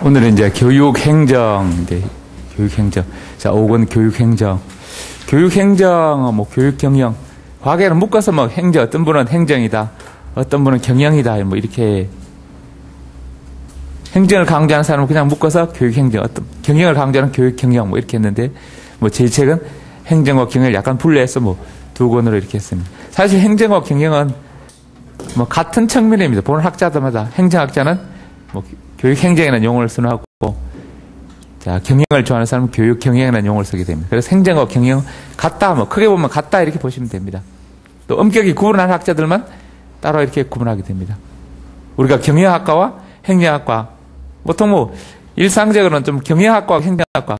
오늘은 이제 교육행정, 교육행정. 자, 5권 교육행정. 교육행정은 뭐 교육경영. 과거에는 묶어서 뭐 행정, 어떤 분은 행정이다. 어떤 분은 경영이다. 뭐 이렇게. 행정을 강조하는 사람은 그냥 묶어서 교육행정, 어떤 경영을 강조하는 교육경영 뭐 이렇게 했는데, 뭐 제 책은 행정과 경영을 약간 분리해서 뭐 두 권으로 이렇게 했습니다. 사실 행정과 경영은 뭐 같은 측면입니다. 보는 학자들마다 행정학자는 뭐 교육행정이라는 용어를 선호하고, 자, 경영을 좋아하는 사람은 교육경영이라는 용어를 쓰게 됩니다. 그래서 행정과 경영 같다, 뭐 크게 보면 같다 이렇게 보시면 됩니다. 또 엄격히 구분하는 학자들만 따로 이렇게 구분하게 됩니다. 우리가 경영학과와 행정학과, 보통 뭐 일상적으로는 좀 경영학과와 행정학과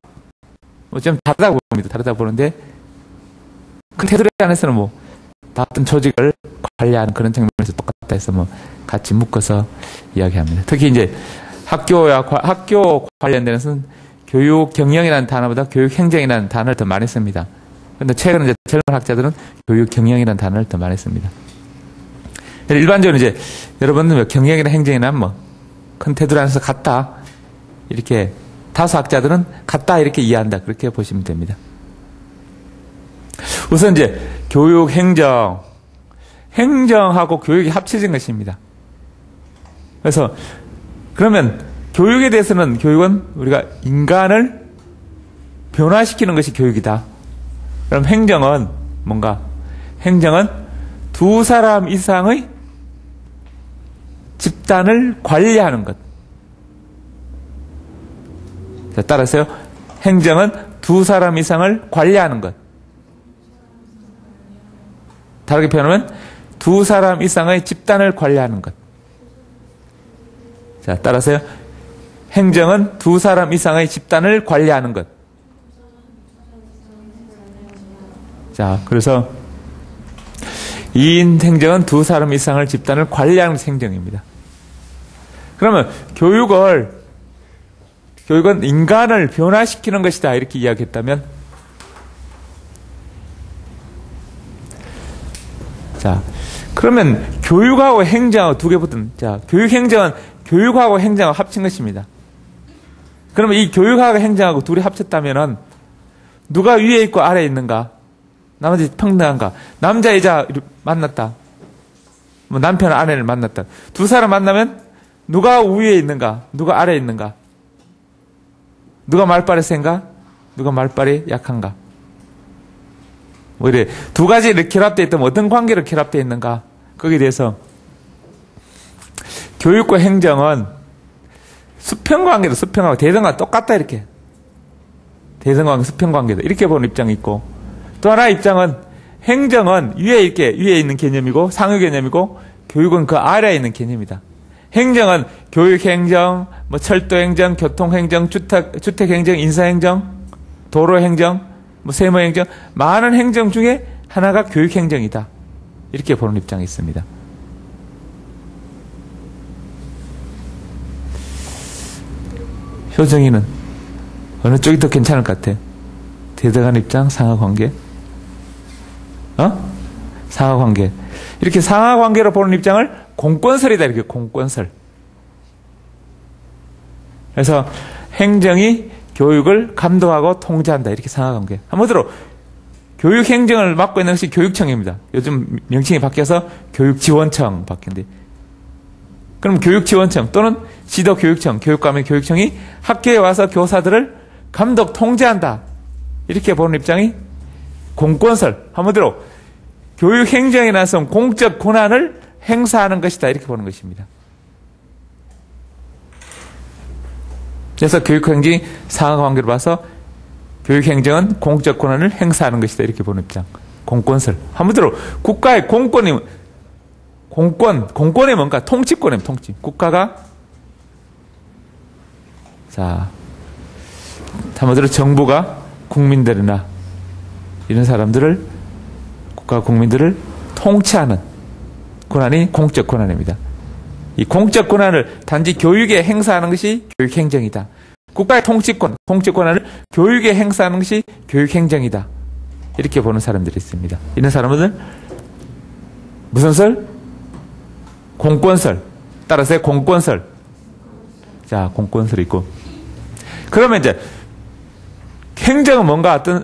뭐 좀 다르다고 봅니다. 다르다고 보는데 큰 테두리 안에서는 뭐 같은 조직을 관리하는 그런 측면에서 똑같다 해서 뭐 같이 묶어서 이야기합니다. 특히 이제 학교 관련된 데는 교육 경영이라는 단어보다 교육 행정이라는 단어를 더 많이 씁니다. 그런데 최근 이제 젊은 학자들은 교육 경영이라는 단어를 더 많이 씁니다. 일반적으로 이제 여러분들 경영이나 행정이나 뭐 큰 테두리 안에서 같다 이렇게 다수 학자들은 같다 이렇게 이해한다 그렇게 보시면 됩니다. 우선 이제 교육 행정, 행정하고 교육이 합쳐진 것입니다. 그래서 그러면 교육에 대해서는 교육은 우리가 인간을 변화시키는 것이 교육이다. 그럼 행정은 뭔가? 행정은 두 사람 이상의 집단을 관리하는 것. 자, 따라서요. 행정은 두 사람 이상을 관리하는 것. 다르게 표현하면 두 사람 이상의 집단을 관리하는 것. 자, 따라서요. 행정은 두 사람 이상의 집단을 관리하는 것. 자, 그래서 2인 행정은 두 사람 이상의 집단을 관리하는 것이 행정입니다. 그러면 교육은 인간을 변화시키는 것이다 이렇게 이야기했다면, 자, 그러면 교육하고 행정하고 두 개 붙은, 자, 교육행정은 교육하고 행정하고 합친 것입니다. 그러면 이 교육하고 행정하고 둘이 합쳤다면은 누가 위에 있고 아래에 있는가? 나머지 평등한가? 남자, 여자 만났다. 뭐 남편, 아내를 만났다. 두 사람 만나면 누가 위에 있는가? 누가 아래에 있는가? 누가 말빨이 센가? 누가 말빨이 약한가? 뭐 이래 두 가지를 결합되어 있다면 어떤 관계로 결합되어 있는가? 거기에 대해서 교육과 행정은 수평관계도 수평하고 대등과 똑같다 이렇게. 대등관계, 수평관계도 이렇게 보는 입장이 있고, 또 하나의 입장은 행정은 위에 있는 개념이고 상위 개념이고, 교육은 그 아래에 있는 개념이다. 행정은 교육행정, 뭐 철도행정, 교통행정, 주택행정, 인사행정, 도로행정, 뭐 세무행정, 많은 행정 중에 하나가 교육행정이다. 이렇게 보는 입장이 있습니다. 효정이는 어느 쪽이 더 괜찮을 것 같아? 대등한 입장, 상하관계? 상하관계. 이렇게 상하관계로 보는 입장을 공권설이다. 이렇게 공권설. 그래서 행정이 교육을 감독하고 통제한다. 이렇게 상하관계. 한마디로 교육행정을 맡고 있는 것이 교육청입니다. 요즘 명칭이 바뀌어서 교육지원청 바뀌었는데, 그럼 교육지원청 또는 지도교육청, 교육감의 교육청이 학교에 와서 교사들을 감독 통제한다. 이렇게 보는 입장이 공권설. 한마디로 교육행정에 나선 공적 권한을 행사하는 것이다. 이렇게 보는 것입니다. 그래서 교육행정이 상하관계로 봐서 교육행정은 공적 권한을 행사하는 것이다. 이렇게 보는 입장. 공권설. 한마디로 국가의 공권이 뭔가? 통치권이에요. 통치. 국가가, 자, 한마디로 정부가 국민들이나 이런 사람들을, 국가 국민들을 통치하는 권한이 공적 권한입니다. 이 공적 권한을 단지 교육에 행사하는 것이 교육행정이다. 국가의 통치권, 공적 권한을 교육에 행사하는 것이 교육행정이다. 이렇게 보는 사람들이 있습니다. 이런 사람들은 무슨 설? 공권설. 따라서 공권설. 자, 공권설이 있고. 그러면 이제 행정은 뭔가 어떤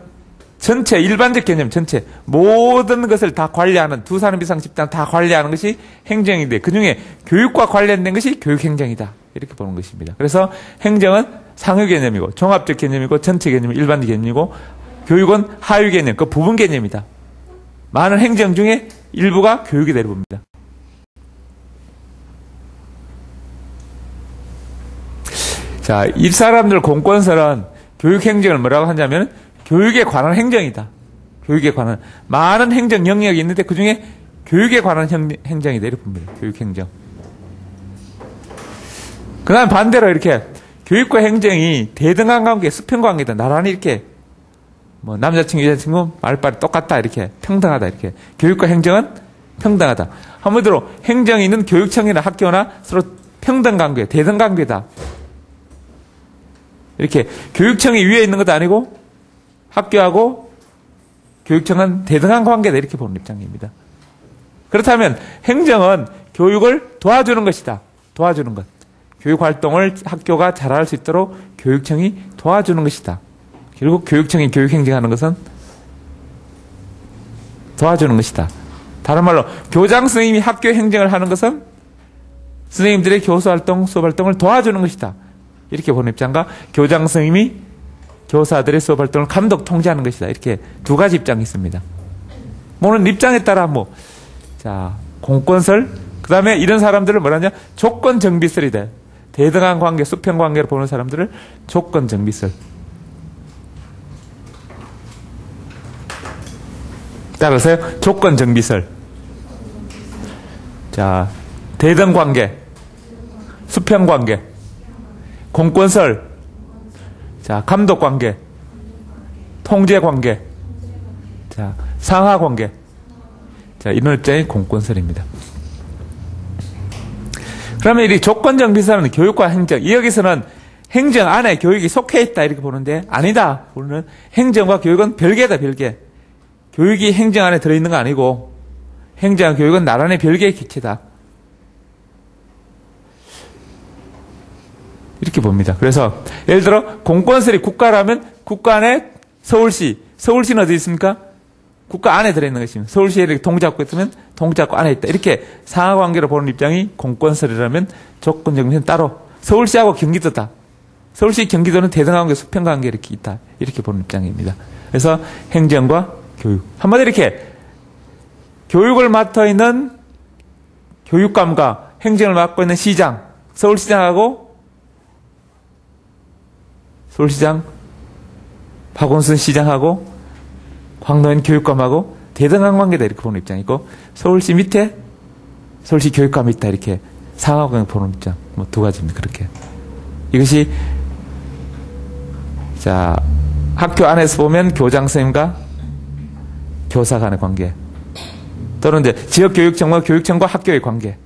전체, 일반적 개념 전체, 모든 것을 다 관리하는, 두 사람 이상 집단 다 관리하는 것이 행정인데, 그 중에 교육과 관련된 것이 교육행정이다. 이렇게 보는 것입니다. 그래서 행정은 상위 개념이고, 종합적 개념이고, 전체 개념이 일반적 개념이고, 교육은 하위 개념, 그 부분 개념이다. 많은 행정 중에 일부가 교육이 되는 겁니다. 자, 이 사람들 공권설은 교육행정을 뭐라고 하냐면, 교육에 관한 행정이다. 교육에 관한 많은 행정 영역이 있는데 그 중에 교육에 관한 행정이다. 이렇게 봅니다. 교육행정. 그 다음 반대로 이렇게 교육과 행정이 대등한 관계, 수평관계다. 나란히 이렇게 뭐 남자친구, 여자친구 말빨이 똑같다. 이렇게 평등하다. 이렇게 교육과 행정은 평등하다. 한마디로 행정이 있는 교육청이나 학교나 서로 평등관계, 대등관계다. 이렇게 교육청이 위에 있는 것도 아니고 학교하고 교육청은 대등한 관계다. 이렇게 보는 입장입니다. 그렇다면 행정은 교육을 도와주는 것이다. 도와주는 것. 교육활동을 학교가 잘할 수 있도록 교육청이 도와주는 것이다. 그리고 교육청이 교육행정하는 것은 도와주는 것이다. 다른 말로 교장 선생님이 학교 행정을 하는 것은 선생님들의 교수활동, 수업활동을 도와주는 것이다. 이렇게 보는 입장과 교장 선생님이 교사들의 수업활동을 감독 통제하는 것이다. 이렇게 두 가지 입장이 있습니다. 뭐는 입장에 따라 자, 공권설, 그 다음에 이런 사람들을 뭐라냐? 조건정비설이다. 대등한 관계, 수평관계로 보는 사람들을 조건정비설. 따라서요, 조건정비설. 자, 대등관계, 수평관계, 공권설, 자, 감독관계, 통제관계, 자, 상하관계. 자, 이런 입장이 공권설입니다. 그러면 이 조건정비설은 교육과 행정, 여기서는 행정 안에 교육이 속해 있다 이렇게 보는데 아니다. 우리는 행정과 교육은 별개다, 별개. 교육이 행정 안에 들어있는 거 아니고 행정과 교육은 나란히 별개의 기체다. 이렇게 봅니다. 그래서 예를 들어 공권설이 국가라면 국가 안에 서울시는 어디 있습니까? 국가 안에 들어있는 것입니다. 서울시에 이렇게 동작구 있으면 동작구 안에 있다. 이렇게 상하관계로 보는 입장이 공권설이라면 조건정비는 따로 서울시하고 경기도다. 서울시 경기도는 대등한관계, 수평관계 이렇게 있다. 이렇게 보는 입장입니다. 그래서 행정과 교육. 한마디로 이렇게 교육을 맡아 있는 교육감과 행정을 맡고 있는 시장, 서울시장 박원순 시장하고 황노현 교육감하고 대등한 관계다 이렇게 보는 입장이고 서울시 밑에 서울시 교육감이 있다 이렇게 상하관계 보는 입장 뭐 두 가지입니다. 그렇게 이것이 자 학교 안에서 보면 교장 선생님과 교사 간의 관계 또는 이제 지역교육청과 교육청과 학교의 관계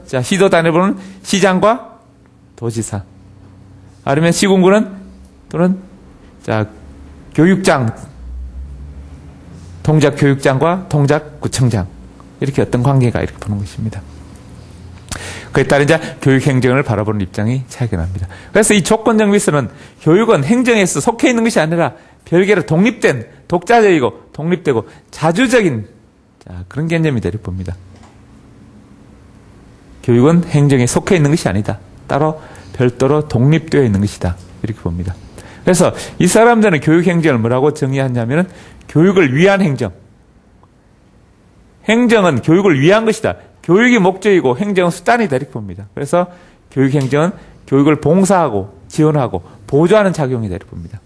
자 시도 단위로는 시장과 도지사 아니면 시군구는 또는 자 교육장 동작교육장과 동작구청장 이렇게 어떤 관계가 이렇게 보는 것입니다. 그에 따라 이제 교육행정을 바라보는 입장이 차이가 납니다. 그래서 이 조건정비설은 교육은 행정에서 속해 있는 것이 아니라 별개로 독립된 독자적이고 독립되고 자주적인 자, 그런 개념이다 이렇게 봅니다. 교육은 행정에 속해 있는 것이 아니다. 따로 별도로 독립되어 있는 것이다. 이렇게 봅니다. 그래서 이 사람들은 교육행정을 뭐라고 정의하냐면 교육을 위한 행정. 행정은 교육을 위한 것이다. 교육이 목적이고 행정은 수단이다. 이렇게 봅니다. 그래서 교육행정은 교육을 봉사하고 지원하고 보조하는 작용이다. 이렇게 봅니다.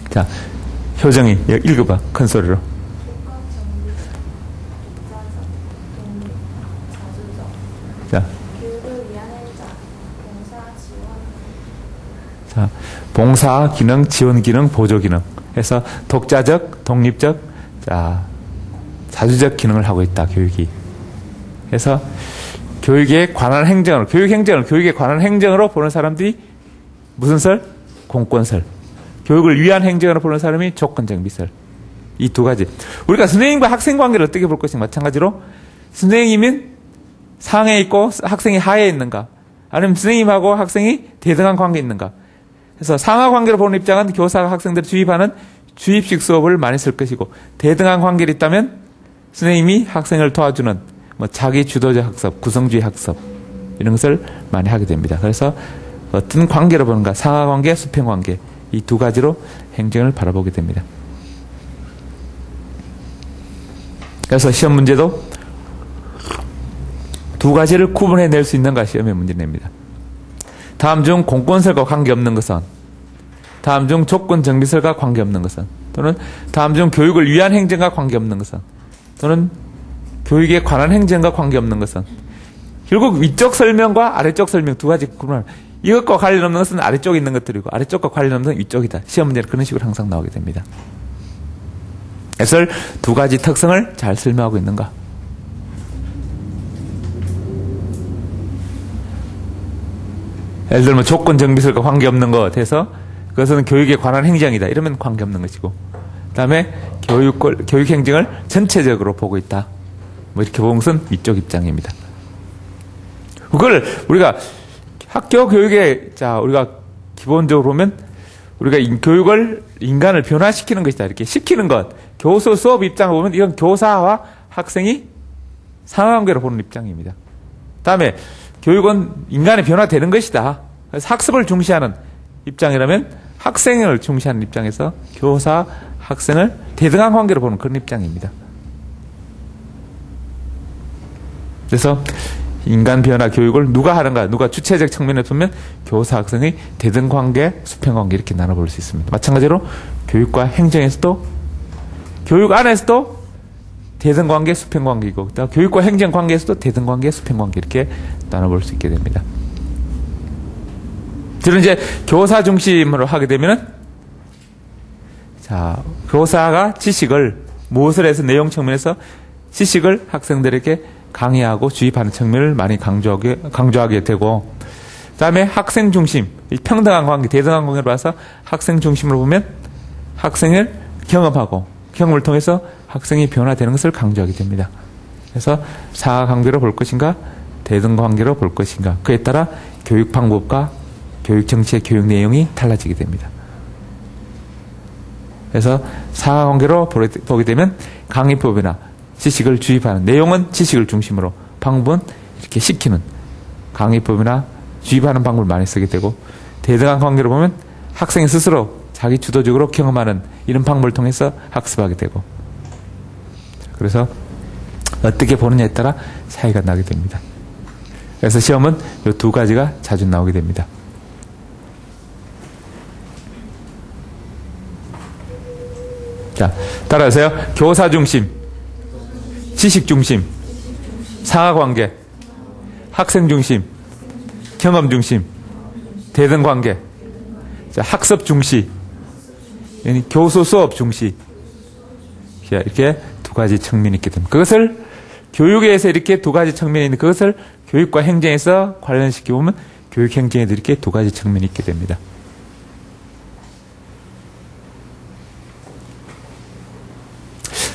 자, 효정이 읽어봐. 큰 소리로. 자, 자, 봉사 기능, 지원 기능, 보조 기능. 해서 독자적, 독립적, 자, 자주적 기능을 하고 있다. 교육이. 그래서 교육에 관한 행정을, 교육에 관한 행정으로 보는 사람들이 무슨 설? 공권설. 교육을 위한 행정으로 보는 사람이 조건정비설. 이 두 가지. 우리가 선생님과 학생 관계를 어떻게 볼 것인가? 마찬가지로 선생님은 상에 있고 학생이 하에 있는가? 아니면 선생님하고 학생이 대등한 관계에 있는가? 그래서 상하 관계로 보는 입장은 교사가 학생들을 주입하는 주입식 수업을 많이 쓸 것이고, 대등한 관계를 있다면 선생님이 학생을 도와주는 뭐 자기 주도적 학습, 구성주의 학습 이런 것을 많이 하게 됩니다. 그래서 어떤 관계로 보는가? 상하 관계, 수평 관계, 이 두 가지로 행정을 바라보게 됩니다. 그래서 시험 문제도 두 가지를 구분해낼 수 있는가 시험에 문제 냅니다. 다음 중 공권설과 관계없는 것은, 다음 중 조건정비설과 관계없는 것은, 또는 다음 중 교육을 위한 행정과 관계없는 것은, 또는 교육에 관한 행정과 관계없는 것은. 결국 위쪽 설명과 아래쪽 설명 두 가지 구분을, 이것과 관련 없는 것은 아래쪽에 있는 것들이고 아래쪽과 관련 없는 것은 위쪽이다. 시험 문제는 그런 식으로 항상 나오게 됩니다. 그래서 두 가지 특성을 잘 설명하고 있는가. 예를 들면 조건 정비설과 관계없는 것 해서 그것은 교육에 관한 행정이다. 이러면 관계없는 것이고, 그 다음에 교육 행정을 전체적으로 보고 있다. 뭐 이렇게 보는 것은 위쪽 입장입니다. 그걸 우리가 학교 교육에, 자, 우리가 기본적으로 보면 우리가 교육을, 인간을 변화시키는 것이다. 이렇게 시키는 것. 교수 수업 입장을 보면 이건 교사와 학생이 상하관계로 보는 입장입니다. 그 다음에 교육은 인간의 변화되는 것이다. 그래서 학습을 중시하는 입장이라면 학생을 중시하는 입장에서 교사, 학생을 대등한 관계로 보는 그런 입장입니다. 그래서 인간 변화 교육을 누가 하는가, 누가 주체적 측면에 보면 교사, 학생의 대등 관계, 수평 관계 이렇게 나눠볼 수 있습니다. 마찬가지로 교육과 행정에서도, 교육 안에서도 대등 관계, 수평 관계이고, 교육과 행정 관계에서도 대등 관계, 수평 관계 이렇게 나눠볼 수 있게 됩니다. 저는 이제 교사 중심으로 하게 되면은, 자, 교사가 지식을, 무엇을 해서 내용 측면에서 지식을 학생들에게 강의하고 주입하는 측면을 많이 강조하게 되고, 그 다음에 학생 중심, 평등한 관계, 대등한 관계를 봐서 학생 중심으로 보면 학생을 경험하고, 경험을 통해서 학생이 변화되는 것을 강조하게 됩니다. 그래서 상하 관계로 볼 것인가, 대등 관계로 볼 것인가, 그에 따라 교육 방법과 교육 정책, 교육 내용이 달라지게 됩니다. 그래서 상하 관계로 보게 되면 강의법이나 지식을 주입하는, 내용은 지식을 중심으로, 방법은 이렇게 시키는 강의법이나 주입하는 방법을 많이 쓰게 되고, 대등한 관계로 보면 학생이 스스로 자기 주도적으로 경험하는 이런 방법을 통해서 학습하게 되고, 그래서 어떻게 보느냐에 따라 차이가 나게 됩니다. 그래서 시험은 이 두 가지가 자주 나오게 됩니다. 자, 따라하세요. 교사 중심, 지식 중심, 상하 관계, 학생 중심, 경험 중심, 대등 관계, 자, 학습 중시, 교수 수업 중시, 이렇게 두 가지 측면이 있게 됩니다. 그것을 교육에서 이렇게 두 가지 측면이 있는 그것을 교육과 행정에서 관련시켜 보면 교육 행정에도 이렇게 두 가지 측면이 있게 됩니다.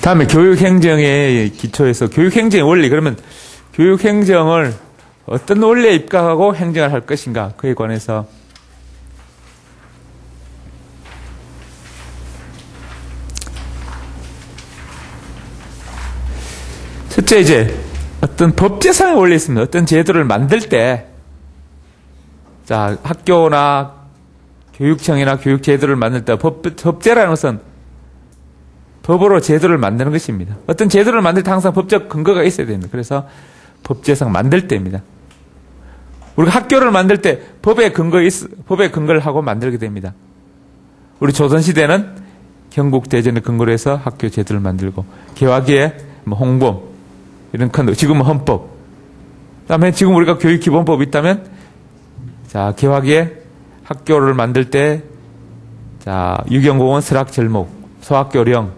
다음에 교육행정의 기초에서 교육행정의 원리, 그러면 교육행정을 어떤 원리에 입각하고 행정을 할 것인가, 그에 관해서 첫째, 이제 어떤 법제상의 원리 있습니다. 어떤 제도를 만들 때, 자, 학교나 교육청이나 교육제도를 만들 때 법제라는 것은 법으로 제도를 만드는 것입니다. 어떤 제도를 만들 때 항상 법적 근거가 있어야 됩니다. 그래서 법제상 만들 때입니다. 우리가 학교를 만들 때 법의 근거를 하고 만들게 됩니다. 우리 조선시대는 경국대전을 근거로 해서 학교 제도를 만들고, 개화기에 홍범, 이런 큰, 지금은 헌법. 그 다음에 지금 우리가 교육기본법이 있다면, 자, 개화기에 학교를 만들 때, 자, 유경공원 설학절목, 소학교령,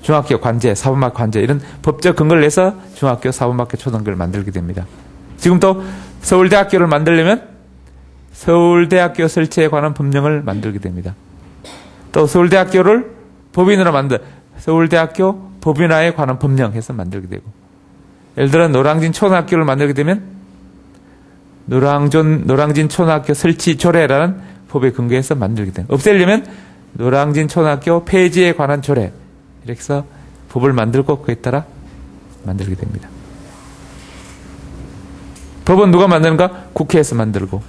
중학교 관제, 사범학 관제, 이런 법적 근거를 내서 중학교, 사범학교, 초등학교를 만들게 됩니다. 지금 또 서울대학교를 만들려면 서울대학교 설치에 관한 법령을 만들게 됩니다. 또 서울대학교를 법인으로 만들 서울대학교 법인화에 관한 법령 해서 만들게 되고, 예를 들어 노량진 초등학교를 만들게 되면 노량진 초등학교 설치 조례라는 법에 근거해서 만들게 됩니다. 없애려면 노량진 초등학교 폐지에 관한 조례, 이렇게 해서 법을 만들고 그에 따라 만들게 됩니다. 법은 누가 만드는가? 국회에서 만들고,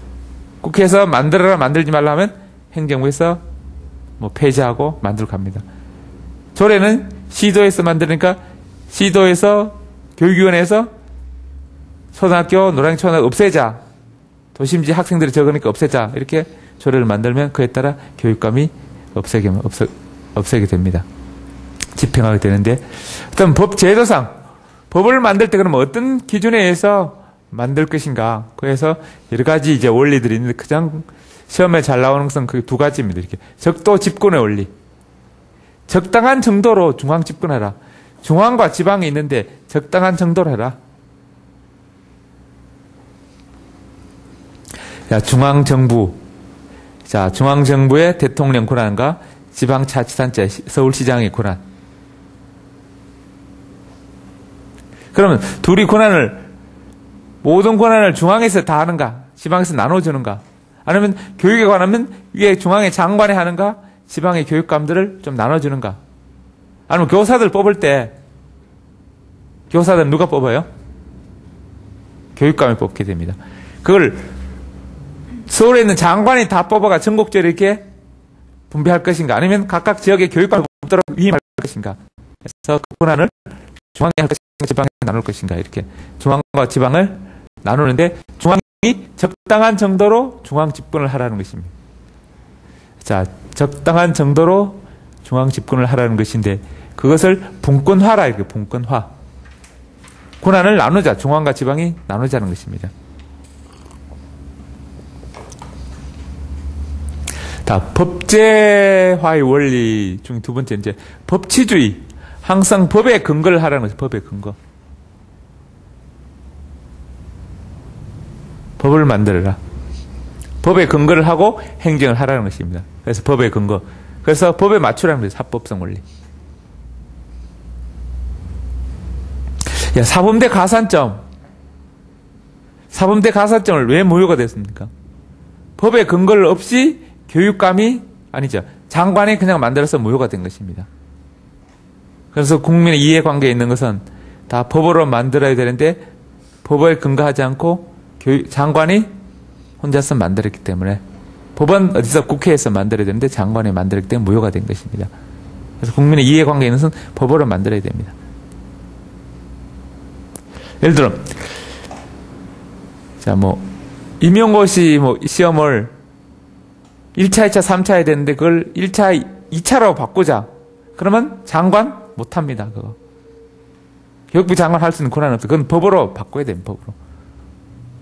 국회에서 만들어라 만들지 말라 하면 행정부에서 뭐 폐지하고 만들고 합니다. 조례는 시도에서 만드니까 시도에서 교육위원회에서 초등학교 노량진 초등학교 없애자, 도심지 학생들이 적으니까 없애자, 이렇게 조례를 만들면 그에 따라 교육감이 없애게 됩니다. 집행하게 되는데, 어떤 법 제도상 법을 만들 때 그러면 어떤 기준에 의해서 만들 것인가? 그래서 여러 가지 이제 원리들이 있는데 가장 시험에 잘 나오는 것은 그 두 가지입니다. 이렇게 적도 집권의 원리. 적당한 정도로 중앙 집권해라. 중앙과 지방이 있는데 적당한 정도로 해라. 자, 중앙정부. 자, 중앙정부의 대통령 권한과 지방자치단체, 서울시장의 권한. 그러면 둘이 모든 권한을 중앙에서 다 하는가? 지방에서 나눠주는가? 아니면 교육에 관하면 위에 중앙의 장관이 하는가? 지방의 교육감들을 좀 나눠주는가? 아니면 교사들 뽑을 때 교사들 누가 뽑아요? 교육감이 뽑게 됩니다. 그걸 서울에 있는 장관이 다 뽑아가 전국적으로 이렇게 분배할 것인가? 아니면 각각 지역의 교육감을 뽑도록 위임할 것인가? 그래서 그 권한을 중앙에 할 것인가? 지방에 나눌 것인가? 이렇게 중앙과 지방을 나누는데 중앙이 적당한 정도로 중앙 집권을 하라는 것입니다. 자, 적당한 정도로 중앙 집권을 하라는 것인데 그것을 분권화라, 이렇게 분권화. 권한을 나누자, 중앙과 지방이 나누자는 것입니다. 다 법제화의 원리 중 두 번째, 이제 법치주의. 항상 법에 근거를 하라는 것이죠. 법에 근거. 법을 만들어라. 법에 근거를 하고 행정을 하라는 것입니다. 그래서 법에 근거. 그래서 법에 맞추라는 것이죠. 합법성 원리. 사범대 가산점. 사범대 가산점을 왜 무효가 됐습니까? 법에 근거를 없이 교육감이, 아니죠, 장관이 그냥 만들어서 무효가 된 것입니다. 그래서 국민의 이해관계에 있는 것은 다 법으로 만들어야 되는데 법에 근거하지 않고 장관이 혼자서 만들었기 때문에, 법은 어디서 국회에서 만들어야 되는데 장관이 만들었기 때문에 무효가 된 것입니다. 그래서 국민의 이해관계에 있는 것은 법으로 만들어야 됩니다. 예를 들어, 자, 임용고시 시험을 1차, 2차, 3차 해야 되는데 그걸 1차, 2차로 바꾸자. 그러면 장관 못합니다, 그거. 교육부 장관 할 수 있는 권한은 없어요. 그건 법으로 바꿔야 됩니다, 법으로.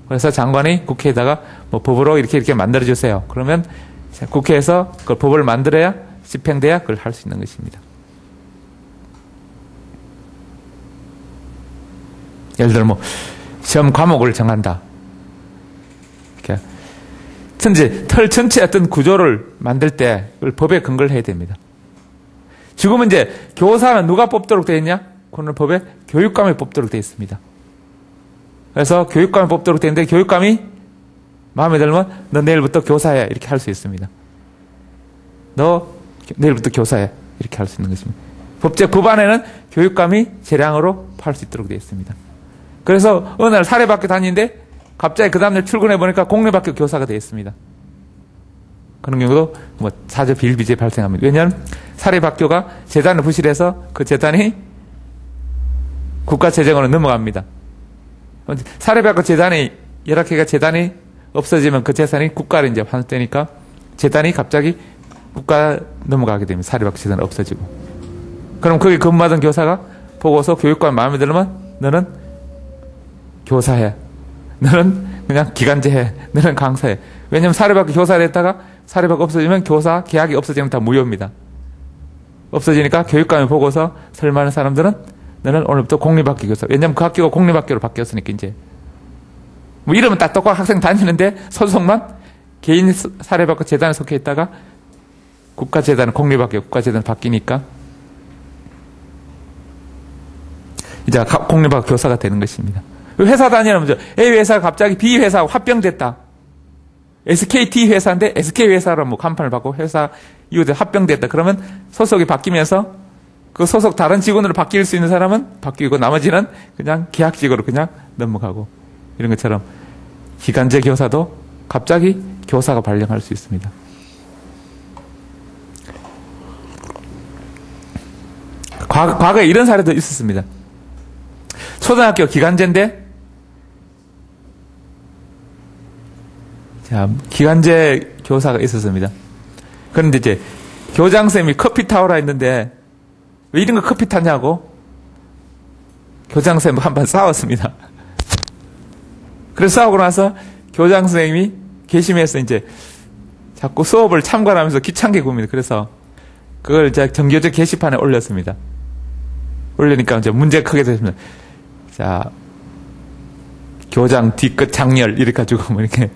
그래서 장관이 국회에다가 법으로 이렇게 만들어주세요. 그러면 국회에서 그걸 법을 만들어야, 집행돼야 그걸 할 수 있는 것입니다. 예를 들어 시험 과목을 정한다. 이렇게 털 전체 어떤 구조를 만들 때 그걸 법에 근거를 해야 됩니다. 지금은 이제 교사는 누가 뽑도록 되어 있냐? 그건 법에 교육감이 뽑도록 되어 있습니다. 그래서 교육감이 뽑도록 되어 있는데 교육감이 마음에 들면 너 내일부터 교사해, 이렇게 할 수 있습니다. 너 내일부터 교사해, 이렇게 할 수 있는 것입니다. 법안에는 교육감이 재량으로 할 수 있도록 되어 있습니다. 그래서 어느 날 사립학교 다니는데 갑자기 그 다음날 출근해 보니까 공립학교 교사가 되어 있습니다. 그런 경우도 사저 비일비재 발생합니다. 왜냐하면 사립학교가 재단을 부실해서 그 재단이 국가재정으로 넘어갑니다. 사립학교 재단이, 열악회가 재단이 없어지면 그 재산이 국가로 이제 환수되니까 재단이 갑자기 국가 넘어가게 됩니다. 사립학교 재단이 없어지고. 그럼 거기 근무하던 교사가 보고서 교육관 마음에 들면 너는 교사해. 너는 그냥 기간제 해. 너는 강사해. 왜냐면 사립학교 교사를 했다가 사립학교 없어지면 교사 계약이 없어지면 다 무효입니다. 없어지니까 교육감이 보고서 설마는 사람들은 너는 오늘부터 공립학교 교사. 왜냐면 그 학교가 공립학교로 바뀌었으니까 이제. 이러면 딱 똑같이 학생 다니는데 소속만 개인 사립학교 재단에 속해 있다가 국가재단, 공립학교 국가재단 바뀌니까 이제 공립학 교사가 되는 것입니다. 회사 다니면 A 회사가 갑자기 B 회사하고 합병됐다. SKT 회사인데 SK 회사로 뭐 간판을 받고 회사 이후에 합병됐다. 그러면 소속이 바뀌면서 그 소속 다른 직원으로 바뀔 수 있는 사람은 바뀌고 나머지는 그냥 계약직으로 그냥 넘어가고 이런 것처럼 기간제 교사도 갑자기 교사가 발령할 수 있습니다. 과거에 이런 사례도 있었습니다. 초등학교 기간제인데 자, 기간제 교사가 있었습니다. 그런데 이제 교장선생님이 커피 타오라 했는데 왜 이런 거 커피 타냐고 교장선생님 한번 싸웠습니다. 그래서 싸우고 나서 교장선생님이 개심해서 이제 자꾸 수업을 참관하면서 귀찮게 굽니다. 그래서 그걸 이제 정교조 게시판에 올렸습니다. 올리니까 이제 문제가 크게 됐습니다. 자, 교장 뒤끝 장렬 이렇게 가지고 뭐 이렇게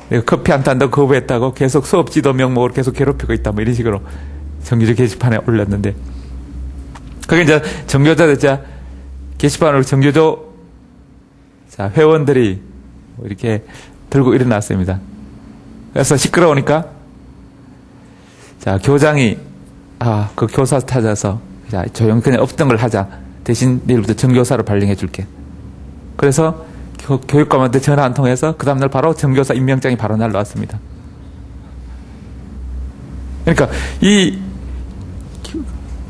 내가 커피 한 잔도 거부했다고 계속 수업 지도 명목으로 계속 괴롭히고 있다 뭐 이런 식으로 정교조 게시판에 올렸는데 그게 이제 정교조 이제 게시판으로 정교조 자 회원들이 뭐 이렇게 들고 일어났습니다. 그래서 시끄러우니까 자 교장이 그 교사 찾아서 자 조용 그냥 없던 걸 하자. 대신 내일부터 정교사로 발령해 줄게. 그래서 교육감한테 전화 한 통해서 그 다음날 바로 정교사 임명장이 바로 날라왔습니다. 그러니까 이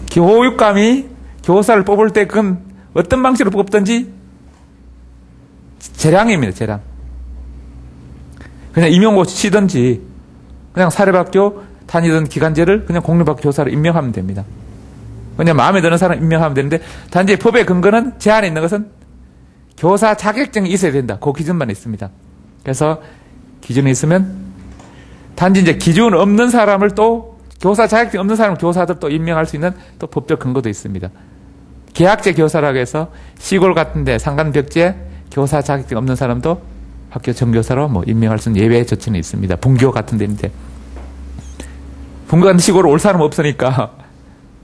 교육감이 교사를 뽑을 때 그건 어떤 방식으로 뽑든지 재량입니다. 재량. 그냥 임용고 치든지 그냥 사립학교 다니던 기간제를 그냥 공립학교 교사로 임명하면 됩니다. 그냥 마음에 드는 사람 임명하면 되는데 단지 법의 근거는 제한에 있는 것은 교사 자격증이 있어야 된다. 그 기준만 있습니다. 그래서 기준이 있으면 단지 이제 기준 없는 사람을 또 교사 자격증 없는 사람을 교사들 또 임명할 수 있는 또 법적 근거도 있습니다. 계약제 교사라고 해서 시골 같은데 상간벽지에 교사 자격증 없는 사람도 학교 정교사로 뭐 임명할 수 있는 예외 조치는 있습니다. 분교 같은 데인데 분교 같은 시골에 올 사람 없으니까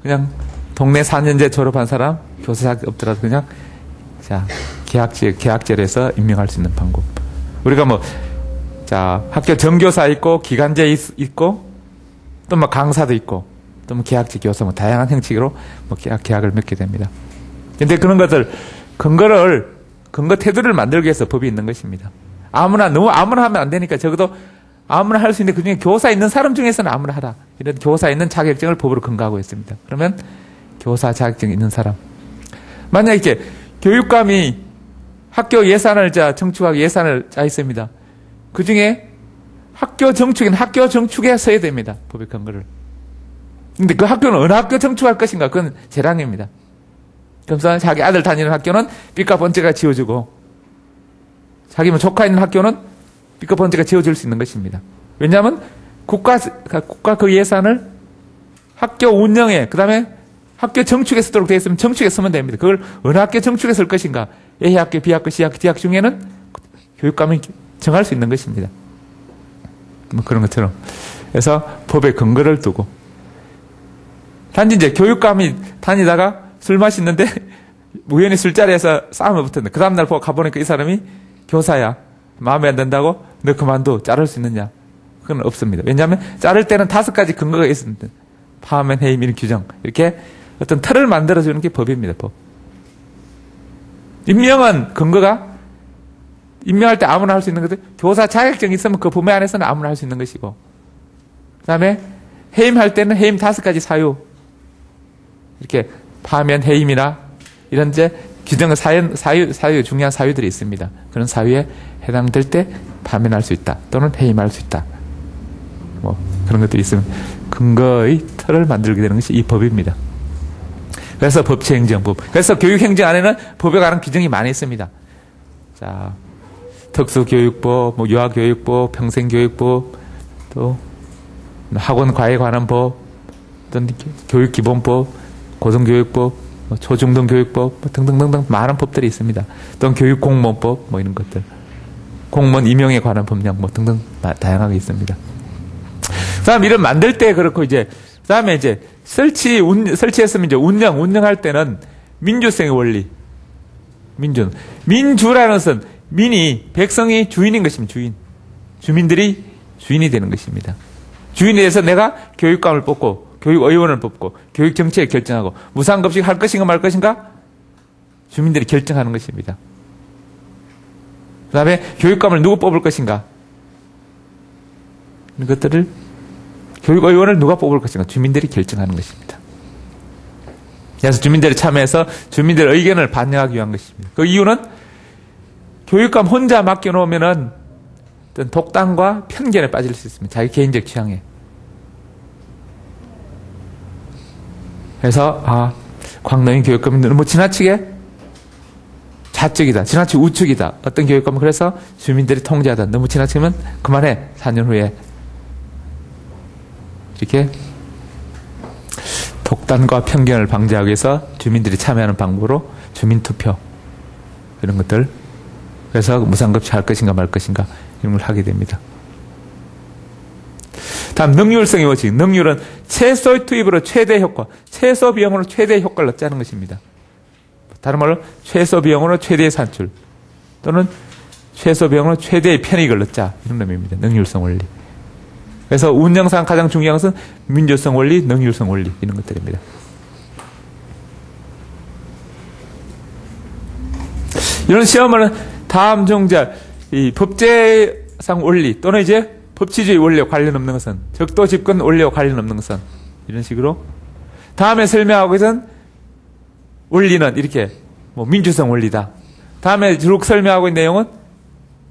그냥 동네 4년제 졸업한 사람 교사 자격증 없더라도 그냥 자 계약제로 해서 임명할 수 있는 방법. 우리가 뭐 자 학교 정교사 있고 기간제 있고 또 뭐 강사도 있고 또 뭐 계약제 교사 뭐 다양한 형식으로 뭐 계약을 맺게 됩니다. 근데 그런 것들 근거 태도를 만들기 위해서 법이 있는 것입니다. 너무 아무나 하면 안 되니까 적어도 아무나 할 수 있는데 그중에 교사 있는 사람 중에서는 아무나 하라. 이런 교사 있는 자격증을 법으로 근거하고 있습니다. 그러면 교사 자격증 있는 사람. 만약에 이렇게 교육감이 학교 예산을 정축하고 예산을 짜 있습니다. 그 중에 학교 정축에 써야 됩니다. 법의 근거를. 근데 그 학교는 어느 학교 정축할 것인가? 그건 재량입니다. 그래서 자기 아들 다니는 학교는 삐까 번째가 지어주고 자기 뭐 조카 있는 학교는 삐까 번째가 지어줄 수 있는 것입니다. 왜냐하면 국가 그 예산을 학교 운영에 그 다음에 학교 정축에 쓰도록 되어 있으면 정축에 쓰면 됩니다. 그걸 어느 학교 정축에 쓸 것인가? A학교, B학교, C학교, D학교 중에는 교육감이 정할 수 있는 것입니다. 뭐 그런 것처럼. 그래서 법의 근거를 두고. 단지 이제 교육감이 다니다가 술 마시는데 우연히 술자리에서 싸움을 붙었는데 그 다음날 가보니까 이 사람이 교사야. 마음에 안 든다고 너 그만둬. 자를 수 있느냐? 그건 없습니다. 왜냐하면 자를 때는 5가지 근거가 있습니다. 파면, 해임, 이런 규정. 이렇게 어떤 틀을 만들어주는 게 법입니다. 법. 임명은 근거가 임명할 때 아무나 할 수 있는 것들 교사 자격증이 있으면 그 범위 안에서는 아무나 할 수 있는 것이고 그 다음에 해임할 때는 해임 5가지 사유 이렇게 파면, 해임이나 이런 이제 규정의 사유 중요한 사유들이 있습니다. 그런 사유에 해당될 때 파면할 수 있다 또는 해임할 수 있다 뭐 그런 것들이 있으면 근거의 틀을 만들게 되는 것이 이 법입니다. 그래서 법치행정법. 그래서 교육행정 안에는 법에 관한 규정이 많이 있습니다. 자, 특수교육법, 뭐 유아교육법, 평생교육법, 또 학원 과외에 관한 법, 또는 교육기본법, 고등교육법, 초중등교육법 등등등등 많은 법들이 있습니다. 또는 교육공무원법 뭐 이런 것들, 공무원 임용에 관한 법령 뭐 등등 다양하게 있습니다. 그다음 이런 만들 때 그렇고 이제 그다음에 이제 설치했으면 이제 운영할 때는 민주성의 원리. 민주는. 민주라는 것은 민이, 백성이 주인인 것입니다. 주인. 주민들이 주인이 되는 것입니다. 주인에 대해서 내가 교육감을 뽑고, 교육의원을 뽑고, 교육정책을 결정하고, 무상급식 할 것인가 말 것인가? 주민들이 결정하는 것입니다. 그 다음에 교육감을 누구 뽑을 것인가? 이것들을, 교육의원을 누가 뽑을 것인가? 주민들이 결정하는 것입니다. 그래서 주민들이 참여해서 주민들의 의견을 반영하기 위한 것입니다. 그 이유는 교육감 혼자 맡겨놓으면은 어떤 독단과 편견에 빠질 수 있습니다. 자기 개인적 취향에. 그래서, 광명인 교육감이 너무 지나치게 좌측이다. 지나치게 우측이다. 어떤 교육감은 그래서 주민들이 통제하다. 너무 지나치면 그만해. 4년 후에. 이렇게 독단과 편견을 방지하기 위해서 주민들이 참여하는 방법으로 주민투표 이런 것들 그래서 무상급식 할 것인가 말 것인가 이런 걸 하게 됩니다. 다음 능률성의 원칙. 능률은 최소의 투입으로 최대 효과, 최소 비용으로 최대 효과를 얻자는 것입니다. 다른 말로 최소 비용으로 최대의 산출 또는 최소 비용으로 최대의 편익을 얻자 이런 의미입니다. 능률성 원리. 그래서 운영상 가장 중요한 것은 민주성 원리, 능률성 원리 이런 것들입니다. 이런 시험은 다음 중자 이 법제상 원리 또는 이제 법치주의 원리와 관련 없는 것은 적도 집권 원리와 관련 없는 것은 이런 식으로 다음에 설명하고 있는 원리는 이렇게 민주성 원리다. 다음에 쭉 설명하고 있는 내용은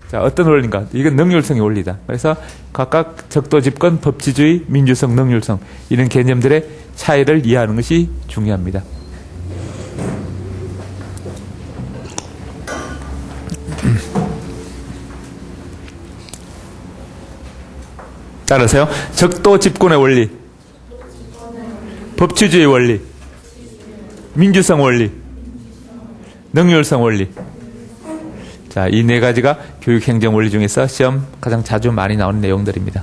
자, 어떤 원리인가? 이건 능률성의 원리다. 그래서 각각 적도 집권, 법치주의, 민주성, 능률성 이런 개념들의 차이를 이해하는 것이 중요합니다. 따라서요. 적도 집권의 원리, 법치주의 원리, 민주성 원리, 능률성 원리. 자, 이 네 가지가 교육행정 원리 중에서 시험 가장 자주 많이 나오는 내용들입니다.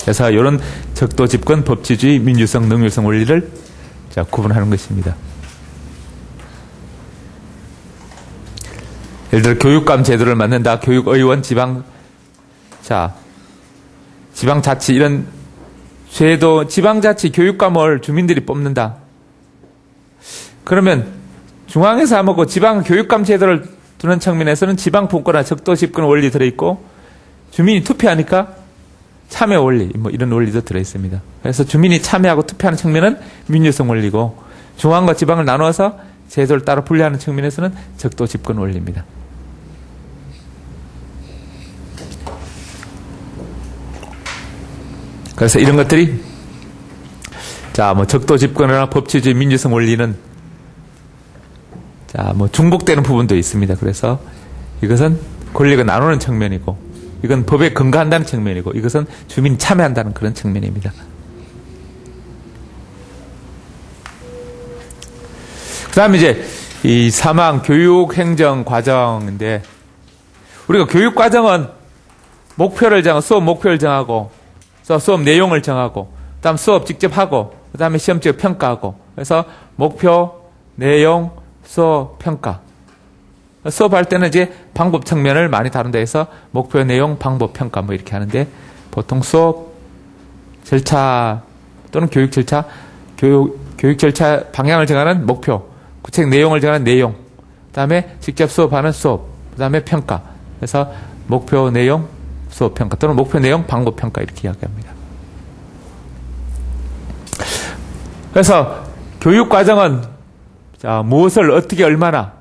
그래서 이런 적도 집권, 법치주의, 민주성, 능률성 원리를 자, 구분하는 것입니다. 예를 들어 교육감 제도를 만든다. 교육의원, 지방자치 이런 제도, 지방자치 교육감을 주민들이 뽑는다. 그러면 중앙에서 하고 지방 교육감 제도를 두는 측면에서는 지방 분권과 적도 집권 원리 들어있고 주민이 투표하니까 참여 원리 이런 원리도 들어있습니다. 그래서 주민이 참여하고 투표하는 측면은 민주성 원리고 중앙과 지방을 나누어서 제도를 따로 분리하는 측면에서는 적도 집권 원리입니다. 그래서 이런 것들이 적도 집권이나 법치주의, 민주성 원리는 중복되는 부분도 있습니다. 그래서 이것은 권리가 나누는 측면이고, 이건 법에 근거한다는 측면이고, 이것은 주민이 참여한다는 그런 측면입니다. 그 다음에 이제 이 3항 교육행정 과정인데, 우리가 교육과정은 목표를 정하고, 수업 목표를 정하고, 수업 내용을 정하고, 그 다음 수업 직접 하고, 그 다음에 시험적 평가하고, 그래서 목표, 내용, 수업, 평가. 수업할 때는 이제 방법 측면을 많이 다룬다 해서 목표, 내용, 방법, 평가 이렇게 하는데 보통 수업 절차 또는 교육 절차, 교육 절차 방향을 정하는 목표, 구체적 내용을 정하는 내용, 그 다음에 직접 수업하는 수업, 그 다음에 평가. 그래서 목표, 내용, 수업, 평가 또는 목표, 내용, 방법, 평가 이렇게 이야기합니다. 그래서 교육과정은 무엇을 어떻게 얼마나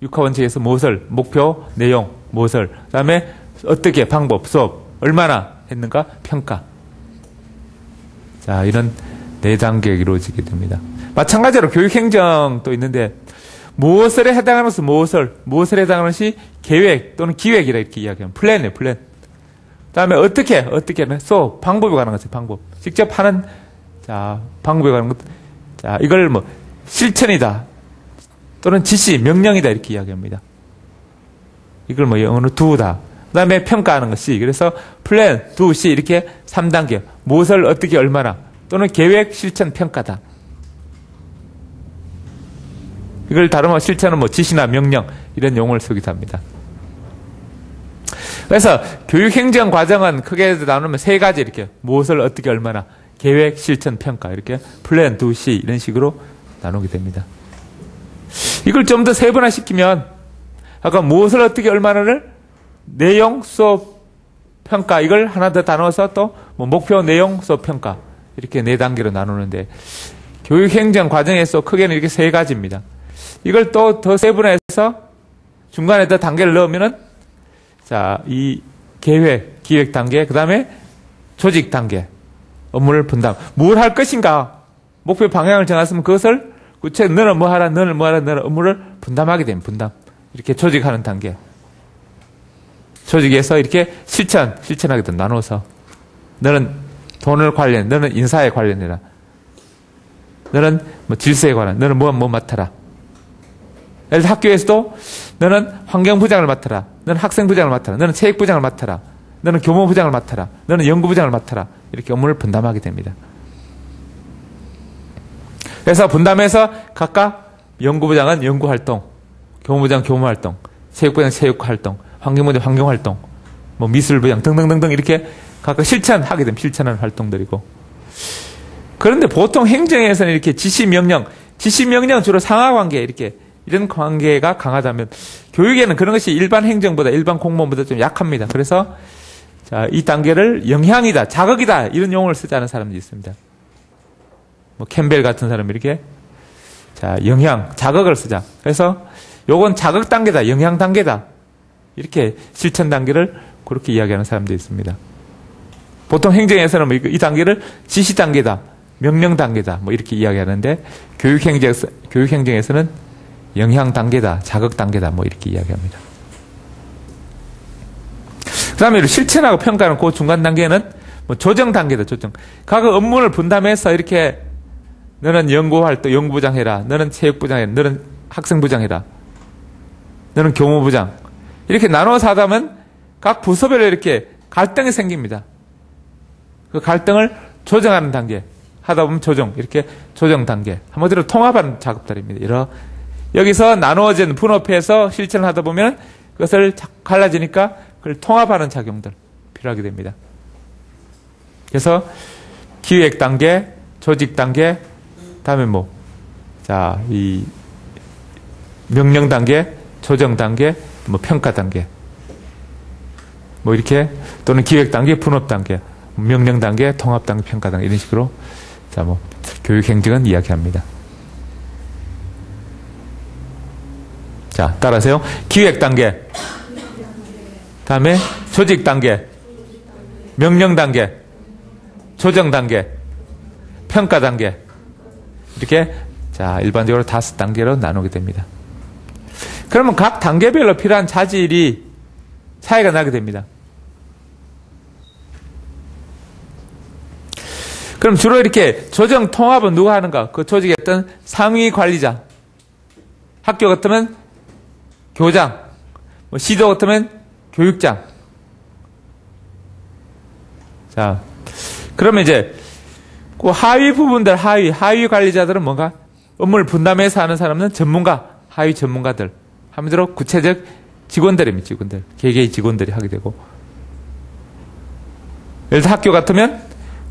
육하원칙에서 무엇을 목표, 내용, 무엇을 그 다음에 어떻게 방법, 수업 얼마나 했는가 평가. 자, 이런 네 단계가 이루어지게 됩니다. 마찬가지로 교육행정도 있는데 무엇을 해당하는 것은 무엇을 해당하는 것이 계획 또는 기획이라 이렇게 이야기합니다. 플랜이에요, 플랜. 그 다음에 어떻게 수업 방법에 관한 것이 방법. 직접 하는 방법에 관한 것. 자, 이걸 실천이다. 또는 지시, 명령이다. 이렇게 이야기합니다. 이걸 영어로 do다. 그 다음에 평가하는 것이. 그래서 플랜, do, see 이렇게 3단계. 무엇을 어떻게 얼마나. 또는 계획, 실천, 평가다. 이걸 다루면 실천은 뭐 지시나 명령 이런 용어를 쓰기도 합니다. 그래서 교육행정 과정은 크게 나누면 세 가지 이렇게 무엇을 어떻게 얼마나 계획, 실천, 평가 이렇게 플랜, 두, 시 이런 식으로 나누게 됩니다. 이걸 좀 더 세분화시키면 아까 무엇을 어떻게 얼마나를 내용, 수업, 평가 이걸 하나 더 나눠서 또 뭐 목표, 내용, 수업, 평가 이렇게 네 단계로 나누는데 교육행정 과정에서 크게는 이렇게 세 가지입니다. 이걸 또 더 세분화해서 중간에 더 단계를 넣으면은 자, 이 계획, 기획 단계, 그 다음에 조직 단계, 업무를 분담. 뭘 할 것인가? 목표 방향을 정했으면 그것을 구체 너는 뭐 하라, 너는 뭐 하라, 너는 업무를 분담하게 됩니다. 분담. 이렇게 조직하는 단계. 조직에서 이렇게 실천하게 돼. 나눠서. 너는 돈을 관련, 너는 인사에 관련해라. 너는 뭐 질서에 관한, 너는 뭐 맡아라. 예를 들어 학교에서도 너는 환경부장을 맡아라. 너는 학생부장을 맡아라. 너는 체육부장을 맡아라. 너는 교무부장을 맡아라. 너는 연구부장을 맡아라. 이렇게 업무를 분담하게 됩니다. 그래서 분담해서 각각 연구부장은 연구활동, 교무부장 교무활동, 체육부장 체육활동, 환경부장 환경활동, 뭐 미술부장 등등등등 이렇게 각각 실천하게 되면 실천하는 활동들이고. 그런데 보통 행정에서는 이렇게 지시명령 주로 상하관계 이렇게 이런 관계가 강하다면 교육에는 그런 것이 일반 행정보다 일반 공무원보다 좀 약합니다. 그래서 자, 이 단계를 영향이다, 자극이다 이런 용어를 쓰지 않은 사람들이 있습니다. 뭐 캠벨 같은 사람이 이렇게 자, 영향, 자극을 쓰자. 그래서 요건 자극 단계다, 영향 단계다. 이렇게 실천 단계를 그렇게 이야기하는 사람들이 있습니다. 보통 행정에서는 뭐 이 단계를 지시 단계다, 명령 단계다, 뭐 이렇게 이야기하는데 교육행정에서는 영향 단계다, 자극 단계다, 뭐 이렇게 이야기합니다. 그 다음에 실천하고 평가하는 그 중간 단계는 뭐 조정 단계다, 조정. 각 업무를 분담해서 이렇게 너는 연구활동, 연구부장 해라. 너는 체육부장 해라. 너는 학생부장 해라. 너는 교무부장. 이렇게 나눠서 하다 보면 각 부서별로 이렇게 갈등이 생깁니다. 그 갈등을 조정하는 단계. 하다 보면 조정. 이렇게 조정 단계. 한마디로 통합하는 작업들입니다. 여기서 나누어진 분업해서 실천을 하다 보면 그것을 갈라지니까 그걸 통합하는 작용들 필요하게 됩니다. 그래서 기획 단계, 조직 단계, 다음에 이 명령 단계, 조정 단계, 평가 단계, 이렇게 또는 기획 단계, 분업 단계, 명령 단계, 통합 단계, 평가 단계 이런 식으로 교육 행정은 이야기합니다. 자, 따라하세요. 기획 단계, 다음에 조직 단계, 명령 단계, 조정 단계, 평가 단계 이렇게 자 일반적으로 5단계로 나누게 됩니다. 그러면 각 단계별로 필요한 자질이 차이가 나게 됩니다. 그럼 주로 이렇게 조정 통합은 누가 하는가? 그 조직의 어떤 상위 관리자, 학교 같으면 교장, 시도 같으면 교육장. 자, 그러면 이제 그 하위 부분들, 하위 관리자들은 뭔가 업무를 분담해서 하는 사람은 전문가, 하위 전문가들. 한마디로 구체적 직원들입니다. 직원들. 개개의 직원들이 하게 되고. 예를 들어 학교 같으면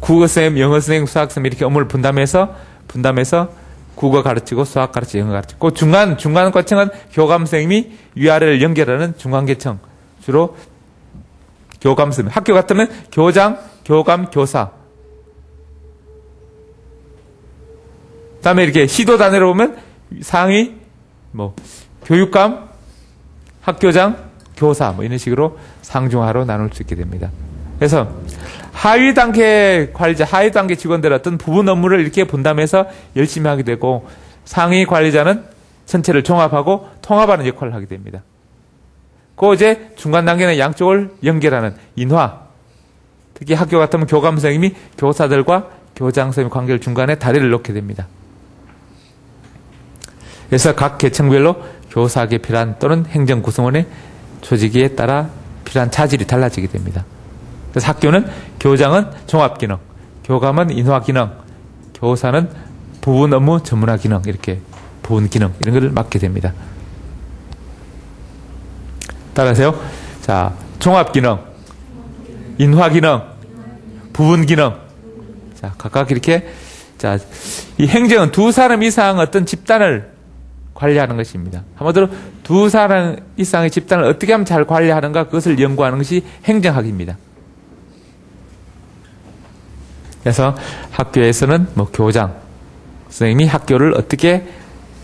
국어선생님, 영어선생님, 수학선생님 이렇게 업무를 분담해서 국어 가르치고 수학 가르치고 영어 가르치고. 그 중간 과정은 교감선생님이 위아래를 연결하는 중간계층. 주로 교감선생님. 학교 같으면 교장, 교감, 교사. 그 다음에 이렇게 시도 단위로 보면 상위, 교육감, 학교장, 교사, 이런 식으로 상중하로 나눌 수 있게 됩니다. 그래서 하위 단계 관리자, 하위 단계 직원들은 어떤 부분 업무를 이렇게 분담해서 열심히 하게 되고 상위 관리자는 전체를 종합하고 통합하는 역할을 하게 됩니다. 그 이제 중간 단계는 양쪽을 연결하는 인화. 특히 학교 같으면 교감 선생님이 교사들과 교장 선생님 관계를 중간에 다리를 놓게 됩니다. 그래서 각 계층별로 교사에게 필요한 또는 행정 구성원의 조직에 따라 필요한 차질이 달라지게 됩니다. 그래서 학교는 교장은 종합기능, 교감은 인화기능, 교사는 부분 업무 전문화 기능 이렇게 보훈 기능 이런 걸 맡게 됩니다. 따라하세요. 자, 종합 기능, 인화 기능, 부분 기능. 자, 각각 이렇게 자, 이 행정은 두 사람 이상 어떤 집단을 관리하는 것입니다. 한마디로 두 사람 이상의 집단을 어떻게 하면 잘 관리하는가 그것을 연구하는 것이 행정학입니다. 그래서 학교에서는 뭐 교장, 선생님이 학교를 어떻게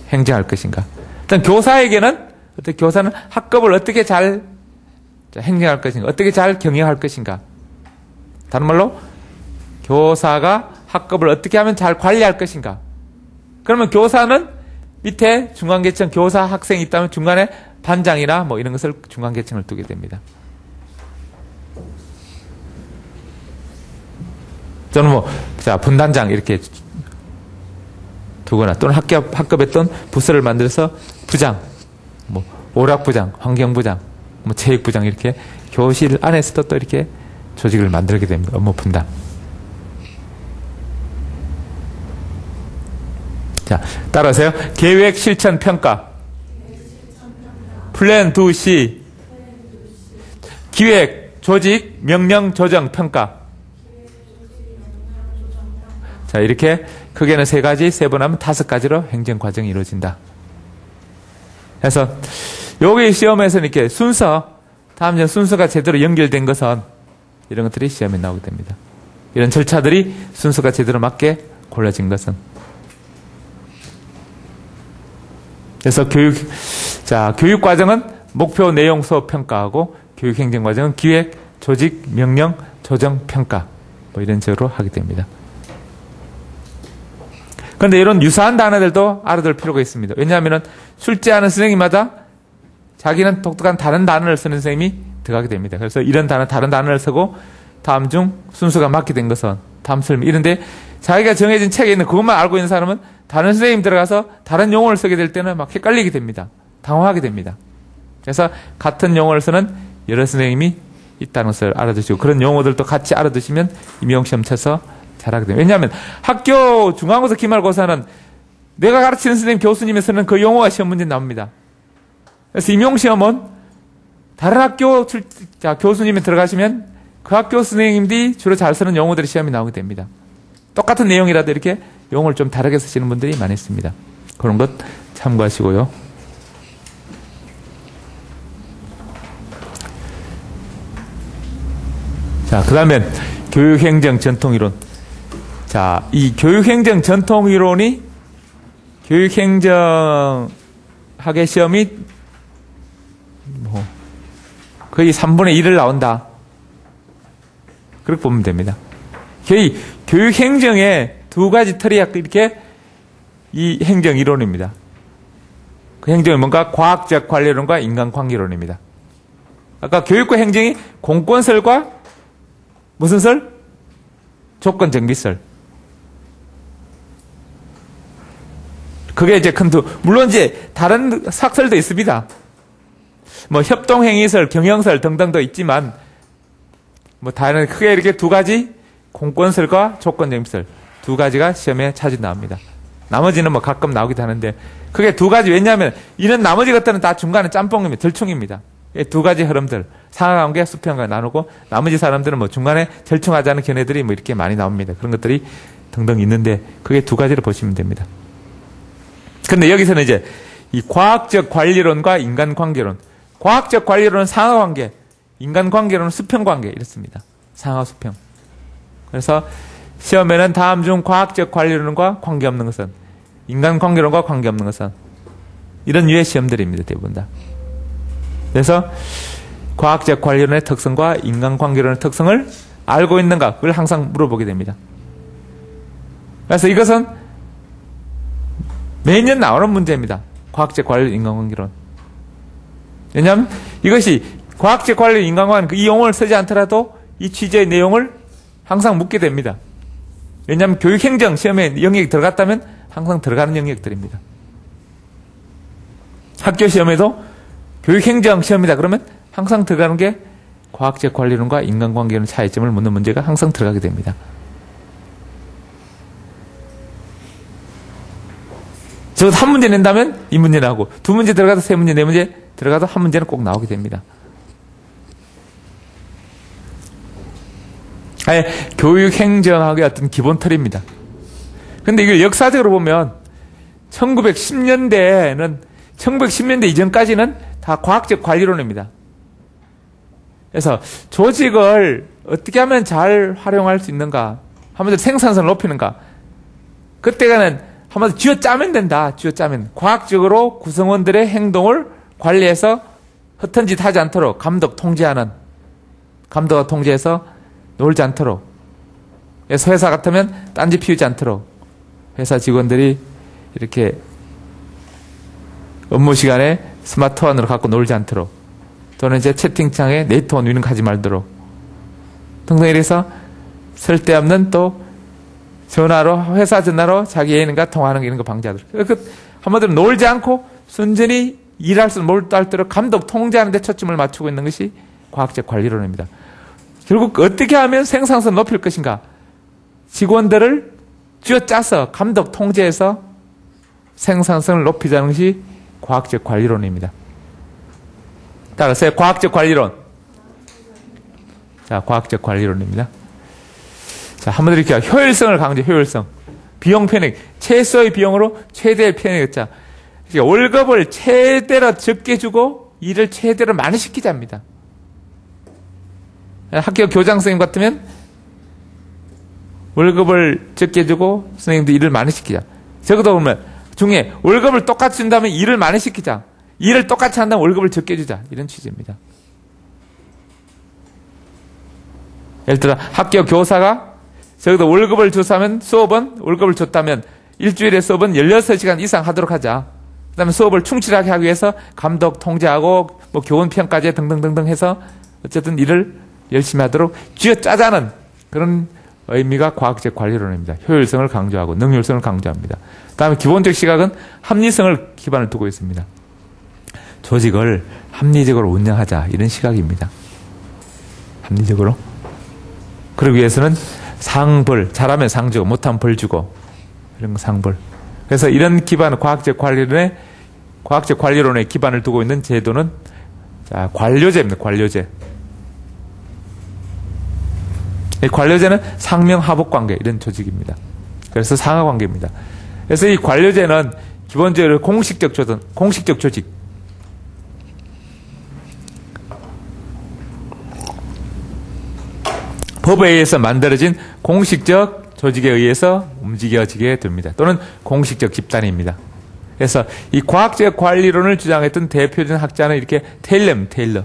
행정할 것인가. 일단 교사에게는 어떻게 교사는 학급을 어떻게 잘 행정할 것인가, 어떻게 잘 경영할 것인가. 다른 말로 교사가 학급을 어떻게 하면 잘 관리할 것인가. 그러면 교사는 밑에 중간계층 교사 학생이 있다면 중간에 반장이나 뭐 이런 것을 중간계층을 두게 됩니다. 저는 뭐, 자, 분단장 이렇게 두거나 또는 학급에 어떤 부서를 만들어서 부장, 뭐, 오락부장, 환경부장, 뭐, 체육부장 이렇게 교실 안에서도 또 이렇게 조직을 만들게 됩니다. 업무 분담. 자, 따라하세요. 계획 실천 평가. 플랜 두 C. 기획, 조직, 명령, 조정, 평가. 자, 이렇게 크게는 세 가지, 세분하면 5가지로 행정 과정이 이루어진다. 그래서 여기 시험에서는 이렇게 다음 년 순서가 제대로 연결된 것은 이런 것들이 시험에 나오게 됩니다. 이런 절차들이 순서가 제대로 맞게 골라진 것은. 그래서 교육 과정은 목표 내용 수업 평가하고 교육 행정 과정은 기획, 조직, 명령, 조정, 평가 뭐 이런 식으로 하게 됩니다. 그런데 이런 유사한 단어들도 알아둘 필요가 있습니다. 왜냐하면 출제하는 선생님마다 자기는 독특한 다른 단어를 쓰는 선생님이 들어가게 됩니다. 그래서 이런 단어, 다른 단어를 쓰고 다음 중 순서가 맞게 된 것은 다음 설명 이런데 자기가 정해진 책에 있는 그것만 알고 있는 사람은 다른 선생님 들어가서 다른 용어를 쓰게 될 때는 막 헷갈리게 됩니다. 당황하게 됩니다. 그래서 같은 용어를 쓰는 여러 선생님이 있다는 것을 알아두시고 그런 용어들도 같이 알아두시면 임용시험 쳐서 잘하게 됩니다. 왜냐하면 학교 중간고사 기말고사는 내가 가르치는 선생님 교수님이 쓰는 그 용어가 시험 문제 나옵니다. 그래서 임용시험은 다른 학교 교수님이 들어가시면 그 학교 선생님들이 주로 잘 쓰는 용어들이 시험에 나오게 됩니다. 똑같은 내용이라도 이렇게 용어를 좀 다르게 쓰시는 분들이 많이 있습니다. 그런 것 참고하시고요. 자, 그 다음에 교육행정 전통이론. 자, 이 교육행정 전통이론이 교육행정학의 시험이 뭐 거의 3분의 1을 나온다. 그렇게 보면 됩니다. 거의 교육행정의 두 가지 틀이 이렇게 이 행정 이론입니다. 그 행정은 뭔가 과학적 관리론과 인간관계론입니다. 아까 교육과 행정이 공권설과 무슨 설? 조건정비설. 그게 이제 큰 두. 물론 이제 다른 학설도 있습니다. 뭐 협동행위설, 경영설 등등도 있지만 뭐 다른 크게 이렇게 두 가지 공권설과 조건정비설 두 가지가 시험에 자주 나옵니다. 나머지는 뭐 가끔 나오기도 하는데 그게 두 가지 왜냐하면 이런 나머지 것들은 다 중간에 짬뽕입니다. 절충입니다. 두 가지 흐름들 상하관계, 수평관계 나누고 나머지 사람들은 뭐 중간에 절충하지 않은 견해들이 뭐 이렇게 많이 나옵니다. 그런 것들이 등등 있는데 그게 두 가지로 보시면 됩니다. 그런데 여기서는 이제 이 과학적 관리론과 인간관계론 과학적 관리론은 상하관계 인간관계론은 수평관계 이렇습니다. 상하 수평. 그래서 시험에는 다음 중 과학적 관리론과 관계없는 것은 인간관계론과 관계없는 것은 이런 유의 시험들입니다. 대부분 다. 그래서 과학적 관리론의 특성과 인간관계론의 특성을 알고 있는가 그걸 항상 물어보게 됩니다. 그래서 이것은 매년 나오는 문제입니다. 과학적 관리론, 인간관계론. 왜냐하면 이것이 과학적 관리론, 인간관계론 이 용어를 쓰지 않더라도 이 취재의 내용을 항상 묻게 됩니다. 왜냐하면 교육행정 시험에 영역이 들어갔다면 항상 들어가는 영역들입니다. 학교 시험에도 교육행정 시험이다 그러면 항상 들어가는 게 과학적 관리론과 인간관계론 차이점을 묻는 문제가 항상 들어가게 됩니다. 적어도 한 문제 낸다면 이 문제 나오고, 두 문제 들어가도 세 문제, 네 문제 들어가도 한 문제는 꼭 나오게 됩니다. 아예 교육 행정학의 어떤 기본 틀입니다. 근데 이걸 역사적으로 보면 1910년대 이전까지는 다 과학적 관리론입니다. 그래서 조직을 어떻게 하면 잘 활용할 수 있는가, 한마디로 생산성을 높이는가, 그때가는 한마디로 쥐어짜면 된다. 쥐어짜면 과학적으로 구성원들의 행동을 관리해서 허튼 짓 하지 않도록 감독가 통제해서 놀지 않도록, 그래서 회사 같으면 딴지 피우지 않도록 회사 직원들이 이렇게 업무 시간에 스마트폰으로 갖고 놀지 않도록, 또는 이제 채팅창에 네이트폰 위는 가지 말도록 등등, 이래서 쓸데없는 또 전화로, 회사 전화로 자기 애인과 통화하는 이런 거 방지하도록, 한마디로 놀지 않고 순전히 일할 수 몰두하도록 감독 통제하는 데 초점을 맞추고 있는 것이 과학적 관리론입니다. 결국 어떻게 하면 생산성을 높일 것인가, 직원들을 쥐어짜서 감독 통제해서 생산성을 높이자는 것이 과학적 관리론입니다. 따라서 과학적 관리론. 자, 과학적 관리론입니다. 자, 한번 이렇게 효율성을 강조, 효율성. 비용 편익, 최소의 비용으로 최대의 편익자. 그러니까 월급을 최대로 적게 주고 일을 최대로 많이 시키자입니다. 학교 교장 선생님 같으면 월급을 적게 주고 선생님도 일을 많이 시키자. 적어도 보면 중에 월급을 똑같이 준다면 일을 많이 시키자. 일을 똑같이 한다면 월급을 적게 주자. 이런 취지입니다. 예를 들어 학교 교사가 적어도 월급을 줬다면, 수업은 월급을 줬다면 일주일에 수업은 16시간 이상 하도록 하자. 그 다음에 수업을 충실하게 하기 위해서 감독 통제하고 뭐 교원 평가제 등등등등 해서 어쨌든 일을 열심히 하도록 쥐어짜자는 그런 의미가 과학적 관리론입니다. 효율성을 강조하고 능률성을 강조합니다. 그 다음에 기본적 시각은 합리성을 기반을 두고 있습니다. 조직을 합리적으로 운영하자, 이런 시각입니다. 합리적으로. 그러기 위해서는 상벌, 잘하면 상 주고 못하면 벌 주고, 이런 거 상벌. 그래서 이런 기반, 과학적 관리론의 기반을 두고 있는 제도는 관료제입니다. 관료제. 이 관료제는 상명하복관계, 이런 조직입니다. 그래서 상하관계입니다. 그래서 이 관료제는 기본적으로 공식적 조직. 법에 의해서 만들어진 공식적 조직에 의해서 움직여지게 됩니다. 또는 공식적 집단입니다. 그래서 이 과학적 관리론을 주장했던 대표적인 학자는 이렇게 테일러.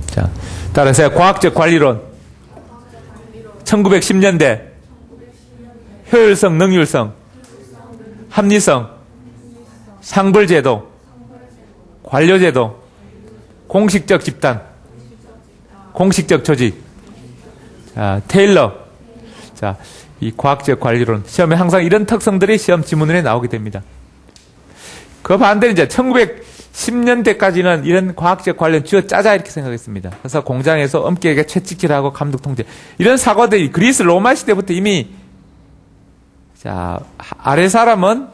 자, 따라서 과학적 관리론. 1910년대. 효율성, 능률성, 합리성, 상벌제도, 관료제도, 공식적 집단, 공식적 조직. 자, 테일러. 자, 이 과학적 관리론. 시험에 항상 이런 특성들이 시험 지문에 나오게 됩니다. 그 반대로 이제 1910년대까지는 이런 과학적 관련 쥐어짜자 이렇게 생각했습니다. 그래서 공장에서 엄격하게 채찍질하고 감독 통제. 이런 사고들이 그리스 로마 시대부터 이미, 자, 아래 사람은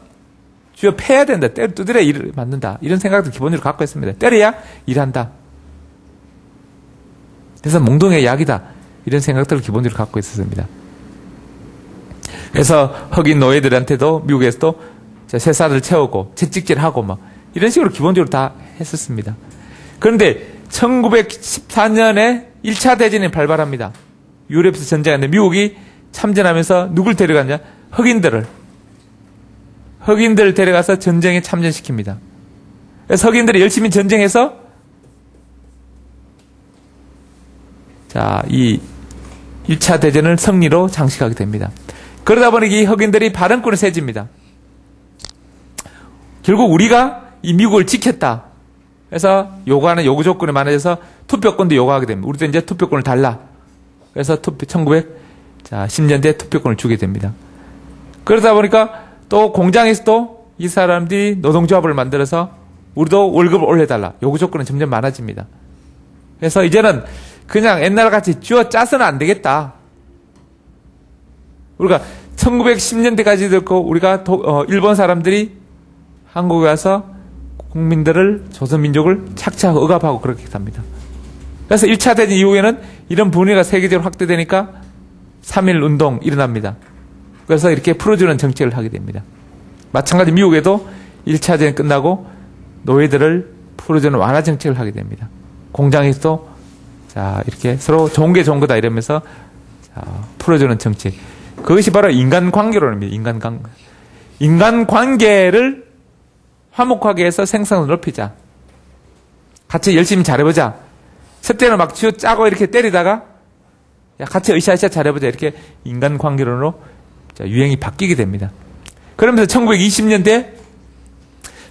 쥐어 패야 된다. 두드려 일을 맞는다. 이런 생각도 기본적으로 갖고 있습니다. 때려야 일한다. 그래서 몽둥이의 약이다. 이런 생각들을 기본적으로 갖고 있었습니다. 그래서 흑인 노예들한테도 미국에서도 쇠사슬 채우고 채찍질하고 막 이런 식으로 기본적으로 다 했었습니다. 그런데 1914년에 1차 대전이 발발합니다. 유럽에서 전쟁하는데 미국이 참전하면서 누굴 데려갔냐? 흑인들을 데려가서 전쟁에 참전시킵니다. 그래서 흑인들이 열심히 전쟁해서 자, 이 1차 대전을 승리로 장식하게 됩니다. 그러다 보니 이 흑인들이 발언권을 세집니다. 결국 우리가 이 미국을 지켰다. 그래서 요구하는 요구 조건이 많아져서 투표권도 요구하게 됩니다. 우리도 이제 투표권을 달라. 그래서 1910년대에 투표권을 주게 됩니다. 그러다 보니까 또 공장에서도 이 사람들이 노동조합을 만들어서 우리도 월급을 올려달라. 요구 조건은 점점 많아집니다. 그래서 이제는 그냥 옛날같이 쥐어짜서는 안 되겠다. 우리가 1910년대까지 듣고 우리가 일본 사람들이 한국에 와서 국민들을, 조선민족을 착착 억압하고 그렇게 합니다. 그래서 1차 대전 이후에는 이런 분위기가 세계적으로 확대되니까 3.1 운동 일어납니다. 그래서 이렇게 풀어주는 정책을 하게 됩니다. 마찬가지 미국에도 1차 대전 끝나고 노예들을 풀어주는 완화 정책을 하게 됩니다. 공장에서도 자, 이렇게 서로 좋은 게 좋은 거다 이러면서 자, 풀어주는 정책. 그것이 바로 인간관계론입니다. 인간관계를 화목하게 해서 생산을 높이자. 같이 열심히 잘해보자. 첫 때는 막 쥐어 짜고 이렇게 때리다가 야, 같이 으쌰으쌰 잘해보자. 이렇게 인간관계론으로 유행이 바뀌게 됩니다. 그러면서 1920년대,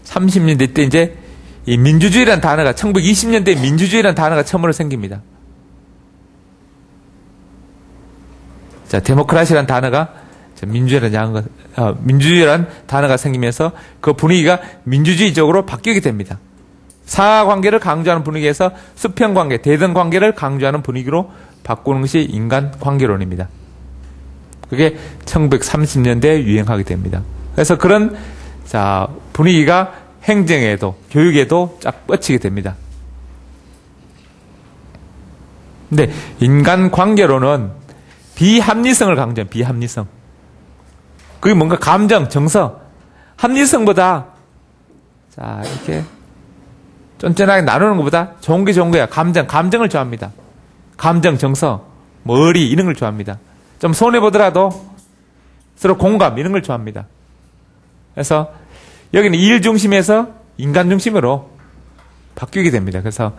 30년대 때 이제 이 민주주의라는 단어가 1920년대 민주주의라는 단어가 처음으로 생깁니다. 자, 데모크라시라는 단어가 민주주의라는 단어가 생기면서 그 분위기가 민주주의적으로 바뀌게 됩니다. 사관계를 강조하는 분위기에서 수평관계, 대등관계를 강조하는 분위기로 바꾸는 것이 인간관계론입니다. 그게 1930년대에 유행하게 됩니다. 그래서 그런 자, 분위기가 행정에도 교육에도 쫙 뻗치게 됩니다. 근데 인간관계론은 비합리성을 강조해요. 비합리성. 그게 뭔가 감정, 정서. 합리성보다 자, 이렇게 쫀쫀하게 나누는 것보다 좋은 게 좋은 거야. 감정을 좋아합니다. 감정, 정서, 뭐 의리 이런 걸 좋아합니다. 좀 손해보더라도 서로 공감 이런 걸 좋아합니다. 그래서 여기는 일 중심에서 인간 중심으로 바뀌게 됩니다. 그래서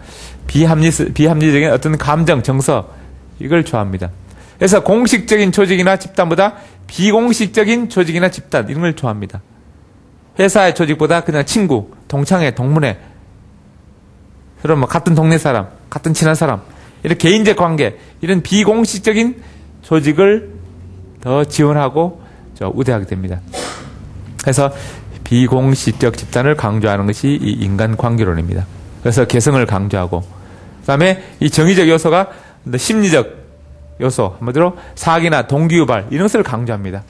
비합리적인 어떤 감정, 정서 이걸 좋아합니다. 그래서 공식적인 조직이나 집단보다 비공식적인 조직이나 집단 이런 걸 좋아합니다. 회사의 조직보다 그냥 친구, 동창회, 동문회 서로 뭐 같은 동네 사람, 같은 친한 사람 이런 개인적 관계 이런 비공식적인 조직을 더 지원하고 우대하게 됩니다. 그래서 비공식적 집단을 강조하는 것이 이 인간관계론입니다. 그래서 개성을 강조하고 그 다음에 이 정의적 요소가 심리적 요소, 한마디로 사기나 동기유발 이런 것을 강조합니다.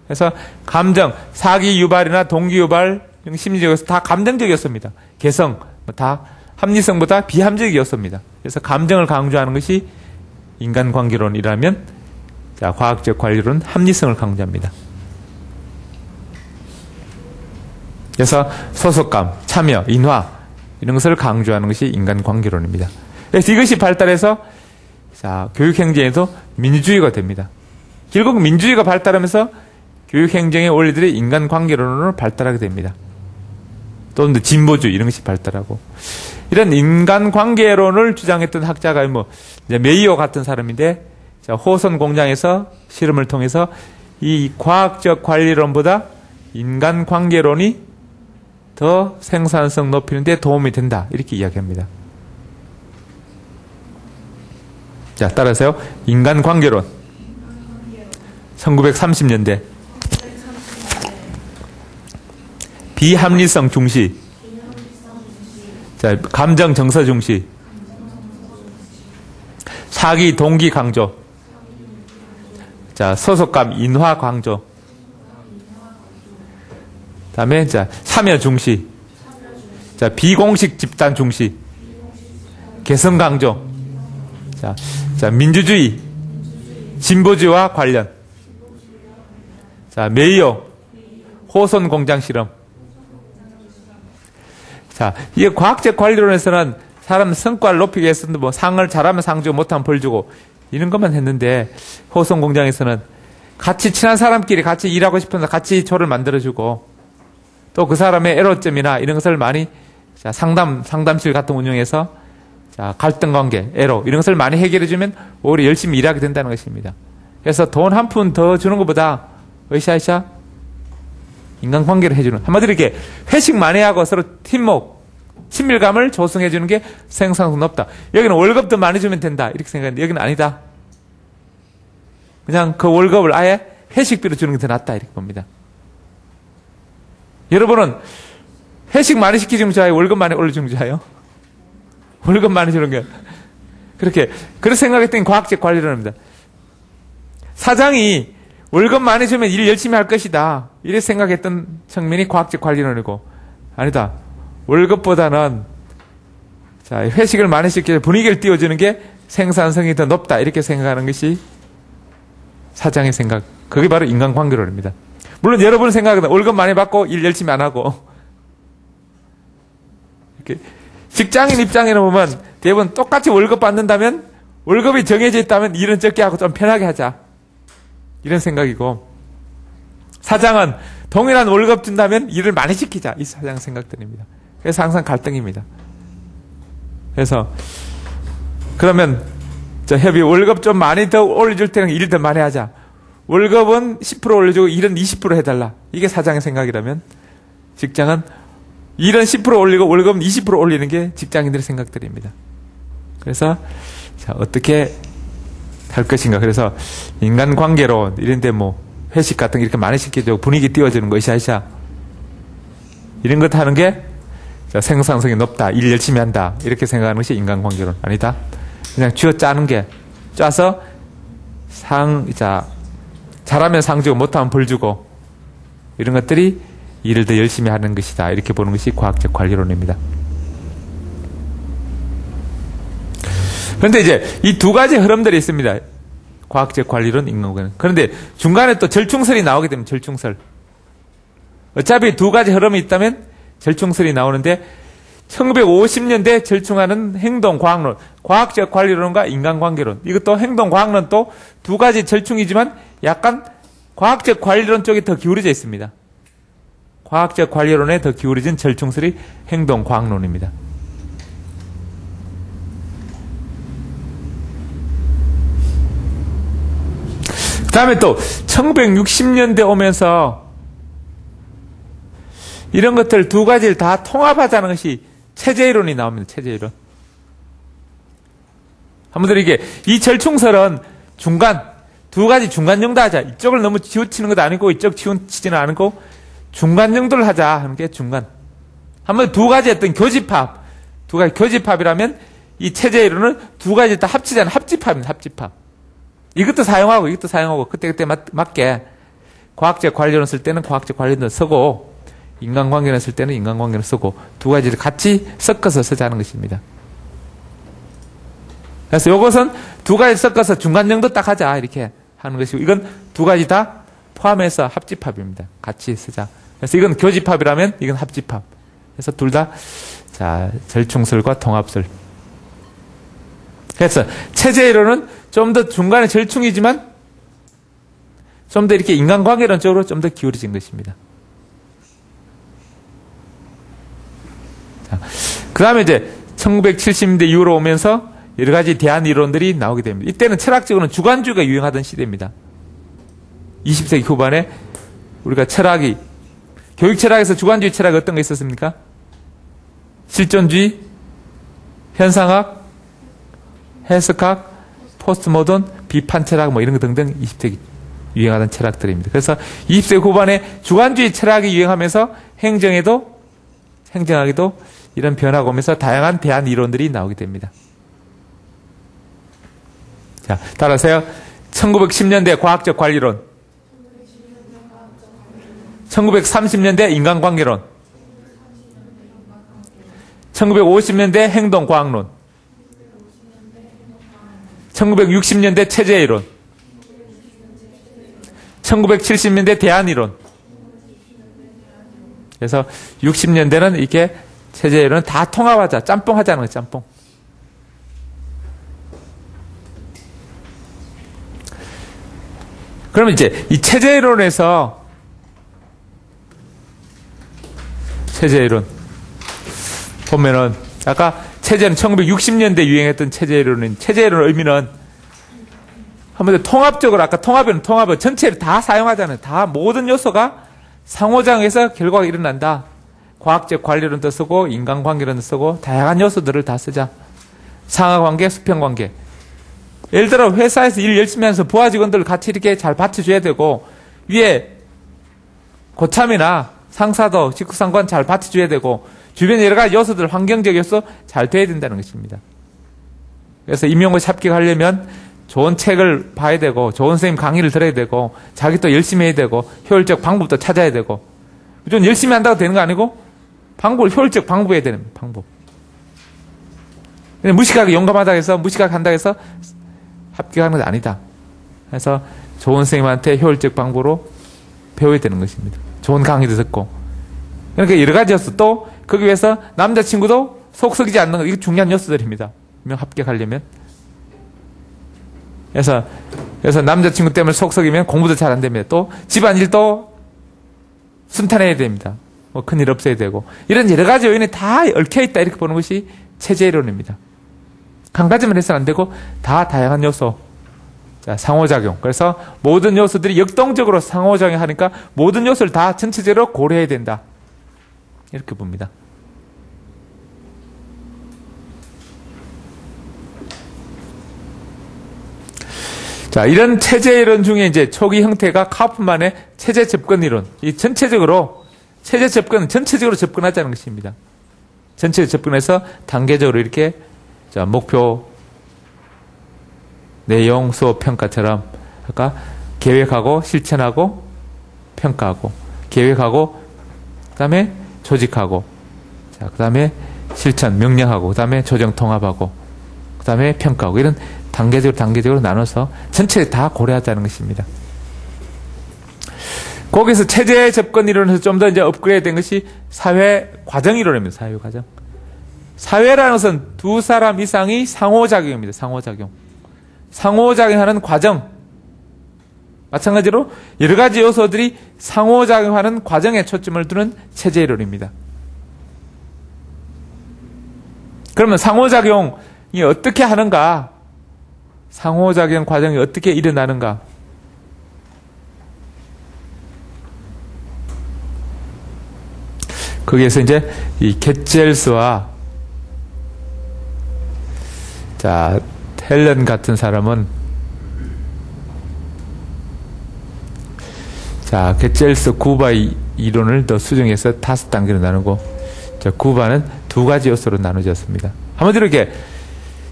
그래서 감정, 사기 유발이나 동기 유발, 심리적 요소 다 감정적 요소입니다. 개성, 다 합리성보다 비합리적 요소입니다. 그래서 감정을 강조하는 것이 인간관계론이라면 자, 과학적 관리론 합리성을 강조합니다. 그래서 소속감, 참여, 인화 이런 것을 강조하는 것이 인간관계론입니다. 그래서 이것이 발달해서 자, 교육행정에도 민주주의가 됩니다. 결국 민주주의가 발달하면서 교육행정의 원리들이 인간관계론으로 발달하게 됩니다. 또는 진보주의 이런 것이 발달하고 이런 인간관계론을 주장했던 학자가 뭐 이제 메이어 같은 사람인데 자, 호선 공장에서 실험을 통해서 이 과학적 관리론보다 인간관계론이 더 생산성 높이는 데 도움이 된다 이렇게 이야기합니다. 자, 따라서요. 인간관계론 1930년대 비합리성 중시 자, 감정 정서 중시 사기 동기 강조 자, 소속감 인화 강조 다음에 자, 참여 중시 자, 비공식 집단 중시 개성 강조 자, 민주주의 진보주의와 관련 자, 메이어 호선 공장 실험 자, 이게 과학적 관리론에서는 사람 성과를 높이기 위해서는 뭐 상을 잘하면 상 주고 못하면 벌 주고 이런 것만 했는데 호선 공장에서는 같이 친한 사람끼리 같이 일하고 싶은데 같이 조를 만들어주고 또 그 사람의 애로점이나 이런 것을 많이 자, 상담실 같은 운영해서 자, 갈등 관계, 애로 이런 것을 많이 해결해주면 오히려 열심히 일하게 된다는 것입니다. 그래서 돈 한 푼 더 주는 것보다 으쌰으쌰 인간관계를 해주는 한마디로 이렇게 회식 많이 하고 서로 팀워크, 친밀감을 조성해주는 게 생산성 높다. 여기는 월급도 많이 주면 된다 이렇게 생각하는데 여기는 아니다. 그냥 그 월급을 아예 회식비로 주는 게 더 낫다 이렇게 봅니다. 여러분은 회식 많이 시키는 게 좋아요? 월급 많이 올려주는 게 좋아요? 월급 많이 주는 게 그렇게 생각했더니 과학적 관리론입니다. 사장이 월급 많이 주면 일 열심히 할 것이다. 이렇게 생각했던 측면이 과학적 관리론이고, 아니다. 월급보다는 자, 회식을 많이 시켜서 분위기를 띄워주는 게 생산성이 더 높다. 이렇게 생각하는 것이 사장의 생각. 그게 바로 인간관계론입니다. 물론 여러분 생각은 월급 많이 받고 일 열심히 안 하고, 이렇게 직장인 입장에는 보면 대부분 똑같이 월급 받는다면, 월급이 정해져 있다면 일은 적게 하고 좀 편하게 하자. 이런 생각이고, 사장은 동일한 월급 준다면 일을 많이 시키자. 이 사장 생각들입니다. 그래서 항상 갈등입니다. 그래서 그러면 저 협의 월급 좀 많이 더 올려줄 테니까 일을 더 많이 하자. 월급은 10% 올려주고 일은 20% 해달라. 이게 사장의 생각이라면, 직장은 일은 10% 올리고 월급은 20% 올리는 게 직장인들의 생각들입니다. 그래서 자, 어떻게 할 것인가. 그래서 인간관계론 이런데 뭐 회식 같은 거 이렇게 많이 시켜주고 분위기 띄워주는 거 으쌰으쌰 이런 것 하는 게 자, 생산성이 높다, 일 열심히 한다 이렇게 생각하는 것이 인간관계론. 아니다. 그냥 쥐어 짜는 게, 짜서 잘하면 상 주고 못하면 벌 주고 이런 것들이 일을 더 열심히 하는 것이다. 이렇게 보는 것이 과학적 관리론입니다. 그런데 이제 이 두 가지 흐름들이 있습니다. 과학적 관리론, 인간관계론. 그런데 중간에 또 절충설이 나오게 되면 절충설. 어차피 두 가지 흐름이 있다면 절충설이 나오는데 1950년대 절충하는 행동과학론, 과학적 관리론과 인간관계론. 이것도 행동과학론 또 두 가지 절충이지만 약간 과학적 관리론 쪽에 더 기울어져 있습니다. 과학적 관리론에 더 기울어진 절충설이 행동과학론입니다. 그 다음에 또 1960년대 오면서 이런 것들 두 가지를 다 통합하자는 것이 체제이론이 나옵니다. 체제이론. 한번들 이게 이 절충설은 중간, 두 가지 중간 정도 하자. 이쪽을 너무 치우치는 것도 아니고 이쪽 치우치지는 않고 중간 정도를 하자 하는 게 중간. 한번 두 가지 어떤 교집합, 두 가지 교집합이라면 이 체제이론은 두 가지 다 합치자는 합집합입니다. 합집합. 이것도 사용하고 이것도 사용하고 그때그때 맞게 과학적 관리론 쓸 때는 과학적 관리론 쓰고 인간관계론 쓸 때는 인간관계론 쓰고 두 가지를 같이 섞어서 쓰자는 것입니다. 그래서 이것은 두 가지 섞어서 중간 정도 딱 하자 이렇게 하는 것이고, 이건 두 가지 다 포함해서 합집합입니다. 같이 쓰자. 그래서 이건 교집합이라면 이건 합집합. 그래서 둘 다 자, 절충설과 통합설. 그래서 체제이론은 좀 더 중간에 절충이지만 좀 더 이렇게 인간관계론 쪽으로 좀 더 기울어진 것입니다. 그 다음에 이제 1970년대 이후로 오면서 여러 가지 대안 이론들이 나오게 됩니다. 이때는 철학적으로는 주관주의가 유행하던 시대입니다. 20세기 후반에 우리가 철학이, 교육 철학에서 주관주의 철학이 어떤 거 있었습니까? 실존주의, 현상학, 해석학, 포스트모던, 비판 철학 뭐 이런 거 등등 20세기 유행하던 철학들입니다. 그래서 20세기 후반에 주관주의 철학이 유행하면서 행정학에도 이런 변화가 오면서 다양한 대안 이론들이 나오게 됩니다. 자, 따라서요. 1910년대 과학적 관리론, 1930년대 인간관계론, 1950년대 행동과학론, 1960년대 체제이론, 1970년대 대안이론. 그래서 60년대는 이렇게 체제이론은 다 통합하자, 짬뽕하자는 거예요. 짬뽕. 그러면 이제 이 체제이론에서 체제이론 보면은 아까 체제는 1960년대 유행했던 체제이론은 체제이론 의미는 한번 통합적으로 아까 통합은 전체를 다 사용하잖아요. 다 모든 요소가 상호작용해서 결과가 일어난다. 과학적 관리론도 쓰고 인간관계론도 쓰고 다양한 요소들을 다 쓰자. 상하관계, 수평관계. 예를 들어 회사에서 일 열심히 하면서 부하 직원들 같이 이렇게 잘 받쳐줘야 되고 위에 고참이나 상사도 직급상관 잘 받쳐줘야 되고 주변 여러 가지 요소들 환경적 요소 잘 돼야 된다는 것입니다. 그래서 임용고 합격하려면 좋은 책을 봐야 되고, 좋은 선생님 강의를 들어야 되고, 자기 또 열심히 해야 되고, 효율적 방법도 찾아야 되고, 좀 열심히 한다고 되는 거 아니고, 효율적 방법해야 되는 방법. 무식하게 용감하다 해서, 무식하게 한다 해서 합격하는 건 아니다. 그래서 좋은 선생님한테 효율적 방법으로 배워야 되는 것입니다. 좋은 강의도 듣고. 그러니까 여러 가지 요소, 또 거기 위해서 남자친구도 속 썩이지 않는 거, 이게 중요한 요소들입니다. 합격하려면. 그래서 남자친구 때문에 속 썩이면 공부도 잘 안 됩니다. 또 집안일도 순탄해야 됩니다. 뭐 큰일 없어야 되고. 이런 여러 가지 요인이 다 얽혀있다, 이렇게 보는 것이 체제이론입니다. 한 가지만 해서는 안 되고 다 다양한 요소. 자, 상호작용. 그래서 모든 요소들이 역동적으로 상호작용하니까 모든 요소를 다 전체적으로 고려해야 된다. 이렇게 봅니다. 자, 이런 체제 이론 중에 이제 초기 형태가 카우프만의 체제 접근 이론. 이 전체적으로 체제 접근은 전체적으로 접근하자는 것입니다. 전체적으로 접근해서 단계적으로 이렇게 자, 목표, 내용, 수업, 평가처럼 아까 계획하고 실천하고 평가하고 계획하고 그다음에 조직하고 자, 그다음에 실천, 명령하고 그다음에 조정, 통합하고 그다음에 평가하고 이런 단계적으로 나눠서 전체 다 고려하자는 것입니다. 거기서 체제 접근 이론에서 좀 더 이제 업그레이드 된 것이 사회 과정 이론입니다. 사회 과정. 사회라는 것은 두 사람 이상이 상호작용입니다. 상호작용. 상호작용하는 과정. 마찬가지로 여러 가지 요소들이 상호작용하는 과정에 초점을 두는 체제 이론입니다. 그러면 상호작용이 어떻게 하는가? 상호작용 과정이 어떻게 일어나는가? 거기에서 이제 이 겟젤스와 자, 헬런 같은 사람은 자, 겟젤스 구바 이론을 더 수정해서 5단계로 나누고 자, 구바는 2가지 요소로 나누어졌습니다. 한마디로 이렇게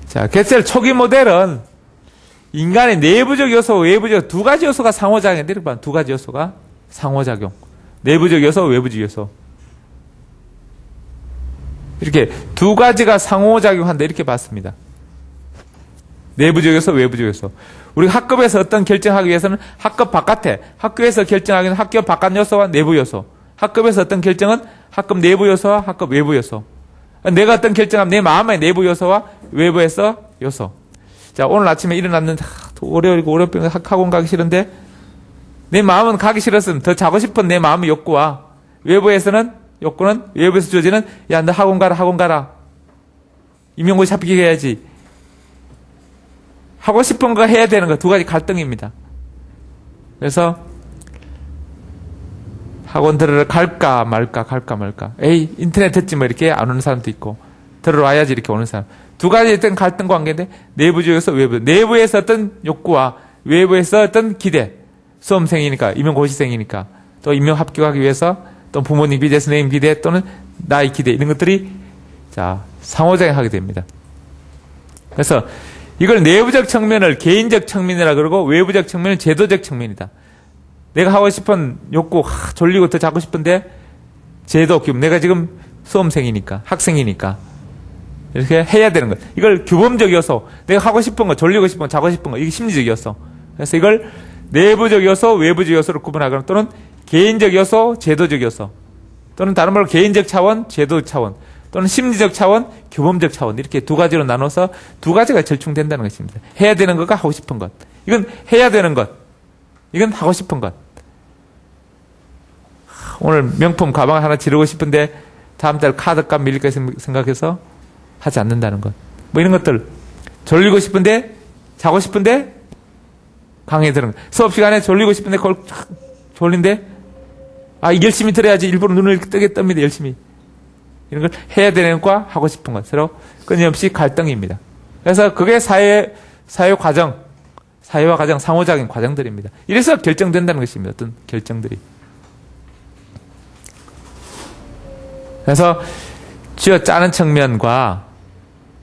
자, 겟젤 초기 모델은 인간의 내부적 요소, 외부적 2가지 요소가 상호작용인데 이렇게 보면 2가지 요소가 상호작용. 내부적 요소, 외부적 요소. 이렇게 2가지가 상호작용한다 이렇게 봤습니다. 내부적 요소, 외부적 요소. 우리가 학급에서 어떤 결정하기 위해서는 학급 바깥에, 학교에서 결정하기 위해서는 학교 바깥 요소와 내부 요소. 학급에서 어떤 결정은 학급 내부 요소와 학급 외부 요소. 내가 어떤 결정하면 내 마음의 내부 요소와 외부에서 요소. 자, 오늘 아침에 일어났는데 월요일 학원 가기 싫은데 내 마음은 가기 싫었으면 더 자고 싶은 내 마음의 욕구와 외부에서는 욕구는 외부에서 주어지는 야, 너 학원 가라. 임용고시 합격해야지. 하고 싶은 거 해야 되는 거 2가지 갈등입니다. 그래서 학원 들으러 갈까 말까. 에이, 인터넷 듣지 뭐 이렇게 안 오는 사람도 있고 들으러 와야지 이렇게 오는 사람. 2가지 어떤 갈등 관계인데 내부적에서 외부. 내부에서 어떤 욕구와 외부에서 어떤 기대. 수험생이니까, 임용고시생이니까 또 임용 합격하기 위해서 또 부모님 기대, 선생님 기대 또는 나의 기대 이런 것들이 자, 상호작용하게 됩니다. 그래서 이걸 내부적 측면을 개인적 측면이라 그러고 외부적 측면은 제도적 측면이다. 내가 하고 싶은 욕구, 졸리고 더 자고 싶은데 제도 규범. 내가 지금 수험생이니까, 학생이니까 이렇게 해야 되는 것. 이걸 규범적 요소. 내가 하고 싶은 거, 졸리고 싶은 거, 자고 싶은 거. 이게 심리적 요소. 그래서 이걸 내부적 요소, 외부적 요소로 구분하거나 또는 개인적 요소, 제도적 요소. 또는 다른 말로 개인적 차원, 제도적 차원. 또는 심리적 차원, 규범적 차원. 이렇게 2가지로 나눠서 2가지가 절충된다는 것입니다. 해야 되는 것과 하고 싶은 것. 이건 해야 되는 것. 이건 하고 싶은 것. 오늘 명품 가방 하나 지르고 싶은데 다음 달 카드값 밀릴까 생각해서 하지 않는다는 것. 뭐 이런 것들. 졸리고 싶은데, 자고 싶은데 강의 들은 것. 수업 시간에 졸리고 싶은데 그걸 졸린데 열심히 들어야지 일부러 눈을 뜨게 뜹니다. 열심히. 이런 걸 해야 되는 것과 하고 싶은 것 서로 끊임없이 갈등입니다. 그래서 그게 사회 과정, 사회와 가장 상호작용 과정들입니다. 이래서 결정된다는 것입니다. 어떤 결정들이. 그래서 쥐어 짜는 측면과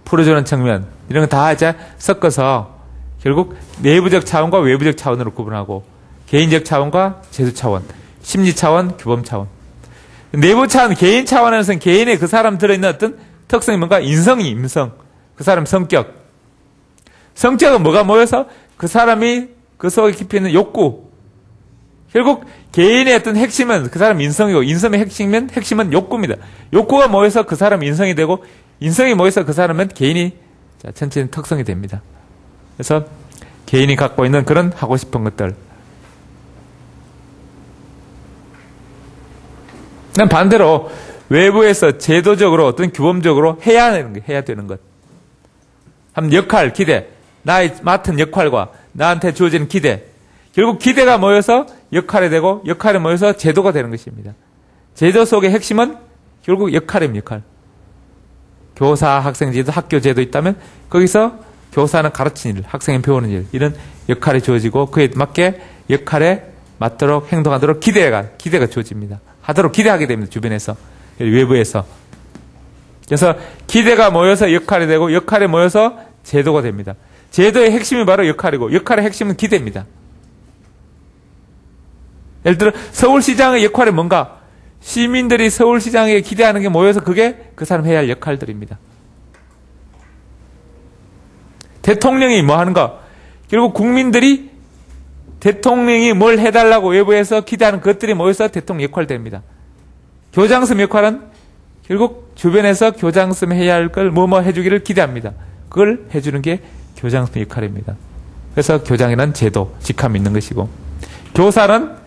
풀어주는 측면 이런 거 다 이제 섞어서 결국 내부적 차원과 외부적 차원으로 구분하고 개인적 차원과 제도 차원, 심리 차원, 규범 차원. 내부 차원, 개인 차원에서는 개인의 그 사람 들어있는 어떤 특성이 뭔가 인성이 임성, 그 사람 성격. 성격은 뭐가 모여서 그 사람이 그 속에 깊이 있는 욕구. 결국 개인의 어떤 핵심은 그 사람 인성이고 인성의 핵심은 욕구입니다. 욕구가 모여서 그 사람 인성이 되고 인성이 모여서 그 사람은 개인이 전체적인 특성이 됩니다. 그래서 개인이 갖고 있는 그런 하고 싶은 것들. 난 반대로 외부에서 제도적으로 어떤 규범적으로 해야 되는 것. 한 역할, 기대. 나의 맡은 역할과 나한테 주어지는 기대. 결국 기대가 모여서 역할이 되고 역할이 모여서 제도가 되는 것입니다. 제도 속의 핵심은 결국 역할입니다. 역할. 교사, 학생 제도, 학교 제도 있다면 거기서 교사는 가르치는 일, 학생은 배우는 일, 이런 역할이 주어지고 그에 맞게 역할에 맞도록 행동하도록 기대가 주어집니다. 하도록 기대하게 됩니다. 주변에서, 외부에서. 그래서 기대가 모여서 역할이 되고 역할이 모여서 제도가 됩니다. 제도의 핵심이 바로 역할이고 역할의 핵심은 기대입니다. 예를 들어 서울시장의 역할이 뭔가? 시민들이 서울시장에 기대하는 게 모여서 그게 그 사람 해야 할 역할들입니다. 대통령이 뭐 하는가? 결국 국민들이 대통령이 뭘 해달라고 외부에서 기대하는 것들이 모여서 대통령 역할됩니다. 교장선 역할은 결국 주변에서 교장선 해야 할 걸 뭐뭐 해주기를 기대합니다. 그걸 해주는 게 교장선 역할입니다. 그래서 교장이란 제도, 직함이 있는 것이고 교사는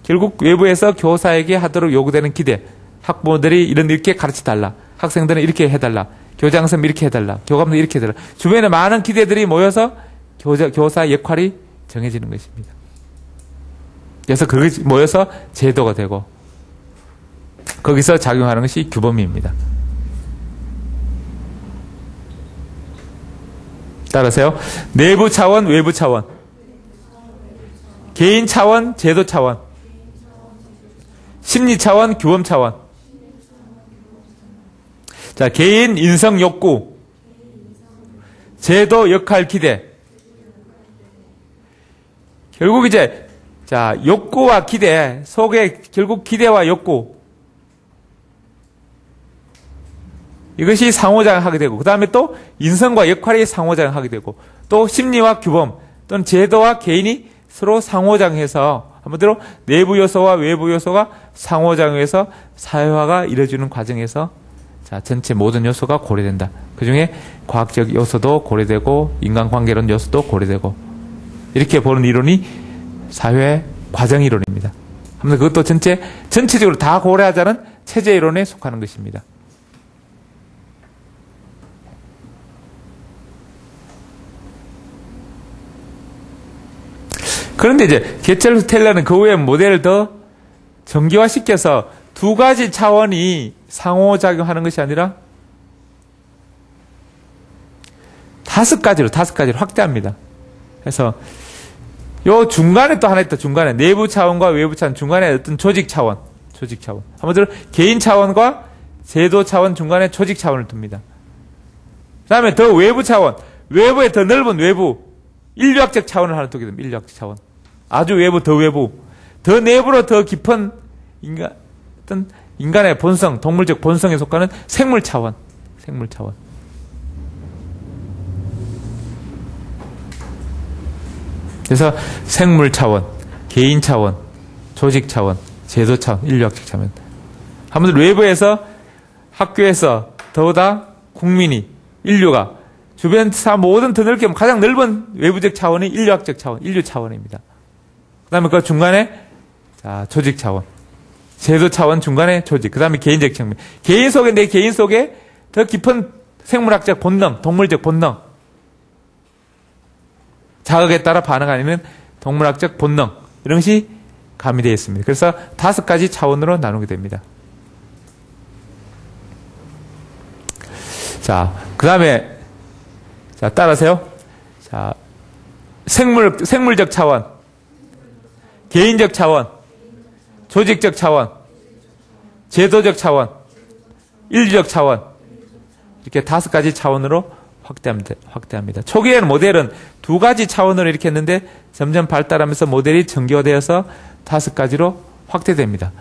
결국 외부에서 교사에게 하도록 요구되는 기대. 학부모들이 이렇게 가르쳐달라. 학생들은 이렇게 해달라. 교장선 이렇게 해달라. 교감도 이렇게 해달라. 주변에 많은 기대들이 모여서 교사의 역할이 정해지는 것입니다. 그래서 그것이 모여서 제도가 되고 거기서 작용하는 것이 규범입니다. 따라서요. 내부 차원, 외부 차원. 개인 차원, 제도 차원. 심리 차원, 규범 차원. 자, 개인 인성 욕구. 제도 역할 기대. 결국 이제, 자, 욕구와 기대 속에 결국 기대와 욕구. 이것이 상호작용하게 되고, 그 다음에 또 인성과 역할이 상호작용하게 되고, 또 심리와 규범, 또는 제도와 개인이 서로 상호작용해서 한마디로 내부 요소와 외부 요소가 상호작용해서 사회화가 이루어지는 과정에서 자, 전체 모든 요소가 고려된다. 그 중에 과학적 요소도 고려되고 인간관계론 요소도 고려되고 이렇게 보는 이론이 사회 과정 이론입니다. 하면서 그것도 전체적으로 다 고려하자는 체제 이론에 속하는 것입니다. 그런데 이제 게첼 텔러는 그 후에 모델을 더 정교화시켜서 두 가지 차원이 상호작용하는 것이 아니라 다섯 가지로 확대합니다. 그래서 요 중간에 또 하나 있다. 중간에 내부 차원과 외부 차원 중간에 어떤 조직 차원. 한마디로 개인 차원과 제도 차원 중간에 조직 차원을 둡니다. 그 다음에 더 외부 차원, 외부에 더 넓은 외부, 인류학적 차원을 하나 두게 됩니다. 인류학적 차원. 아주 외부, 더 내부로 더 깊은 어떤 인간의 본성, 동물적 본성에 속하는 생물 차원. 그래서 생물 차원, 개인 차원, 조직 차원, 제도 차원, 인류학적 차원. 한번 외부에서 학교에서 더보다 국민이, 인류가 주변 사 모든 더 넓게 가장 넓은 외부적 차원이 인류학적 차원, 인류 차원입니다. 그 다음에 그 중간에 자, 조직 차원, 제도 차원 중간에 조직, 그 다음에 개인적 측면. 내 개인 속에 더 깊은 생물학적 본능, 동물적 본능. 자극에 따라 반응하는 동물학적 본능. 이런 것이 가미되어 있습니다. 그래서 다섯 가지 차원으로 나누게 됩니다. 자, 그 다음에 자, 따라서요. 자, 생물적 차원, 개인적 차원, 조직적 차원, 제도적 차원, 인류적 차원. 이렇게 다섯 가지 차원으로 확대합니다. 초기에는 모델은 2가지 차원으로 이렇게 했는데 점점 발달하면서 모델이 정교되어서 5가지로 확대됩니다.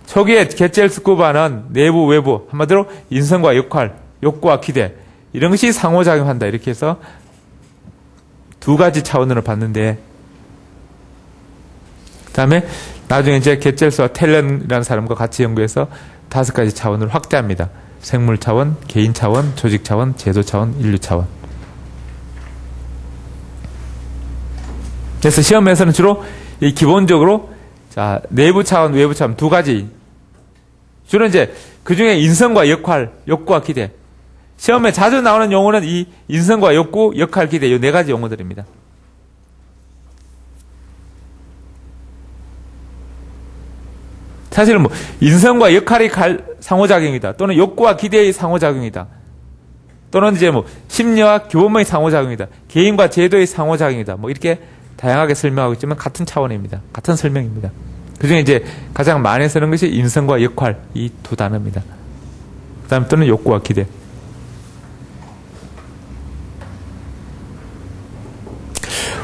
초기에 개첼스쿠바는 내부, 외부, 한마디로 인성과 역할, 욕구와 기대 이런 것이 상호작용한다. 이렇게 해서 2가지 차원으로 봤는데 그 다음에 나중에 이제 개첼스와 텔런이라는 사람과 같이 연구해서 5가지 차원으로 확대합니다. 생물 차원, 개인 차원, 조직 차원, 제도 차원, 인류 차원. 그래서 시험에서는 주로 이 기본적으로 자, 내부 차원, 외부 차원 2가지. 주로 이제 그 중에 인성과 역할, 욕구와 기대. 시험에 자주 나오는 용어는 이 인성과 욕구, 역할, 기대 이 4가지 용어들입니다. 사실은 뭐 인성과 역할이 상호작용이다. 또는 욕구와 기대의 상호작용이다. 또는 이제 뭐 심리와 교범의 상호작용이다. 개인과 제도의 상호작용이다. 뭐 이렇게 다양하게 설명하고 있지만 같은 차원입니다. 같은 설명입니다. 그 중에 이제 가장 많이 쓰는 것이 인성과 역할 이 2 단어입니다. 그 다음 또는 욕구와 기대.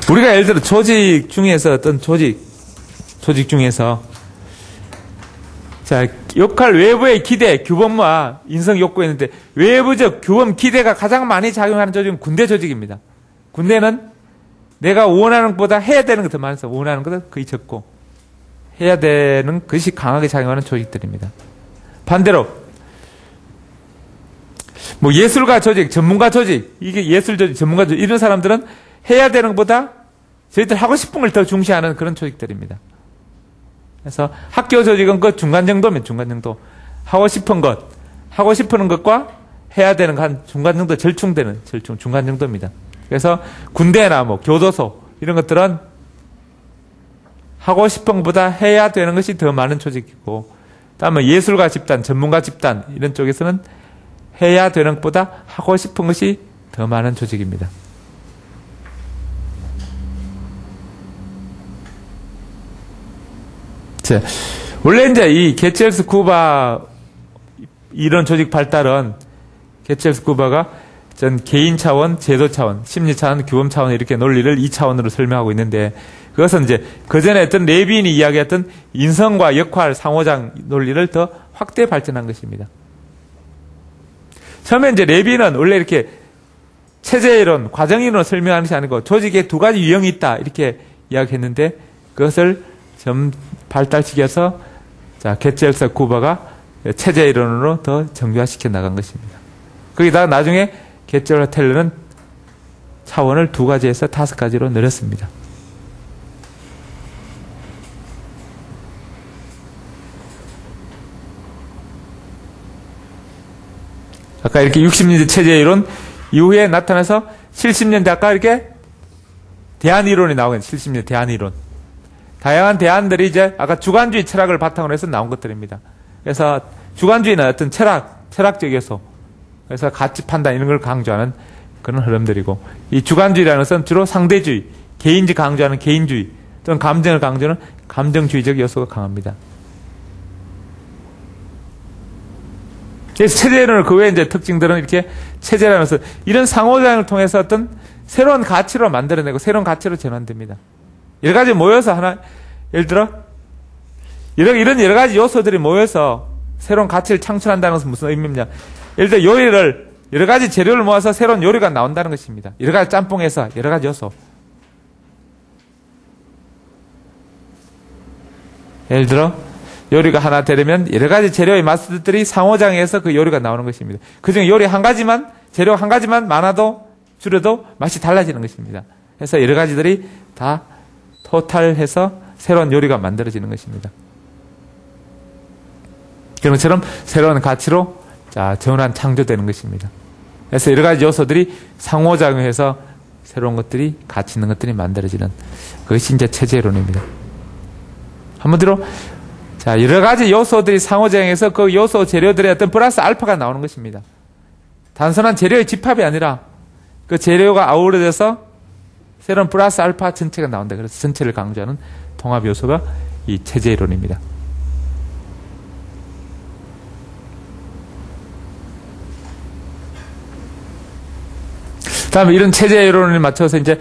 우리가 예를 들어 조직 중에서 어떤 조직 중에서 자, 역할 외부의 기대, 규범과 인성 욕구 있는데 외부적 규범, 기대가 가장 많이 작용하는 조직은 군대 조직입니다. 군대는 내가 원하는 것보다 해야 되는 게 더 많아서 원하는 것은 거의 적고 해야 되는 것이 강하게 작용하는 조직들입니다. 반대로 뭐 예술가 조직, 전문가 조직, 이게 예술 조직, 전문가 조직 이런 사람들은 해야 되는 것보다 저희들 하고 싶은 걸 더 중시하는 그런 조직들입니다. 그래서 학교 조직은 그 중간 정도면 중간 정도. 하고 싶은 것과 해야 되는 거 한 중간 정도 절충되는 중간 정도입니다. 그래서 군대나 뭐 교도소 이런 것들은 하고 싶은 것보다 해야 되는 것이 더 많은 조직이고, 다음에 예술가 집단, 전문가 집단 이런 쪽에서는 해야 되는 것보다 하고 싶은 것이 더 많은 조직입니다. 자, 원래 이제 이 개첼스쿠바 이런 조직 발달은 개첼스쿠바가 전 개인 차원, 제도 차원, 심리 차원, 규범 차원 이렇게 논리를 2차원으로 설명하고 있는데, 그것은 이제 그전에 했던 레빈이 이야기했던 인성과 역할 상호작 논리를 더 확대 발전한 것입니다. 처음에 이제 레빈은 원래 이렇게 체제이론, 과정이론을 설명하는 것이 아니고 조직에 2가지 유형이 있다 이렇게 이야기했는데, 그것을 좀 발달시켜서 자, 개첼스쿠바가 체제이론으로 더 정교화시켜 나간 것입니다. 거기다가 나중에 개첼과 텔러는 차원을 2가지에서 5가지로 늘렸습니다. 아까 이렇게 60년대 체제이론 이후에 나타나서 70년대 아까 이렇게 대안이론이 나오겠네요. 70년대 대안이론. 다양한 대안들이 이제 아까 주관주의 철학을 바탕으로 해서 나온 것들입니다. 그래서 주관주의는 어떤 철학적 요소, 그래서 가치 판단 이런 걸 강조하는 그런 흐름들이고, 이 주관주의라는 것은 주로 상대주의, 개인지 강조하는 개인주의, 또는 감정을 강조하는 감정주의적 요소가 강합니다. 그래서 체제론을 그 외에 이제 특징들은 이렇게 체제라는 것은 이런 상호작용을 통해서 어떤 새로운 가치로 만들어내고 새로운 가치로 전환됩니다. 여러 가지 모여서 하나, 예를 들어, 이런 여러 가지 요소들이 모여서 새로운 가치를 창출한다는 것은 무슨 의미냐. 예를 들어 요리를, 여러 가지 재료를 모아서 새로운 요리가 나온다는 것입니다. 여러 가지 짬뽕에서 여러 가지 요소. 예를 들어, 요리가 하나 되려면 여러 가지 재료의 맛들이 상호작용해서 그 요리가 나오는 것입니다. 그 중에 요리 한 가지만, 재료 한 가지만 많아도 줄여도 맛이 달라지는 것입니다. 그래서 여러 가지들이 다 토탈해서 새로운 요리가 만들어지는 것입니다. 그런 것처럼 새로운 가치로 전환 창조되는 것입니다. 그래서 여러 가지 요소들이 상호작용해서 새로운 것들이 가치 있는 것들이 만들어지는 그것이 이제 체제론입니다. 한마디로 여러 가지 요소들이 상호작용해서 그 요소 재료들의 어떤 플러스 알파가 나오는 것입니다. 단순한 재료의 집합이 아니라 그 재료가 아우러져서 새로운 플러스 알파 전체가 나온다. 그래서 전체를 강조하는 통합 요소가 이 체제이론입니다. 다음에 이런 체제 이론을 맞춰서 이제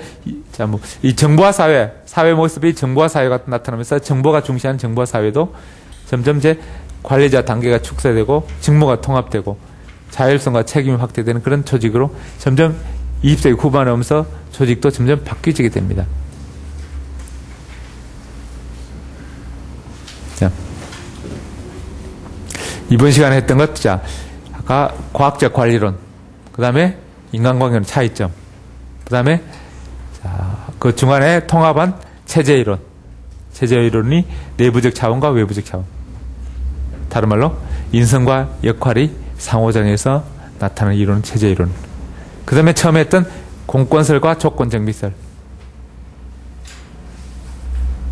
이 정보화 사회 모습이 정보화 사회가 나타나면서 정보가 중시하는 정보화 사회도 점점 이제 관리자 단계가 축소되고 직무가 통합되고 자율성과 책임이 확대되는 그런 조직으로 점점 20세기 후반에 오면서 조직도 점점 바뀌게 됩니다. 자, 이번 시간에 했던 것, 자, 아까 과학적 관리론, 그 다음에 인간관계의 차이점, 그 다음에 그 중간에 통합한 체제 이론. 체제 이론이 내부적 차원과 외부적 차원. 다른 말로 인성과 역할이 상호작용해서 나타나는 이론은 체제 이론. 그 다음에 처음에 했던 공권설과 조건정비설.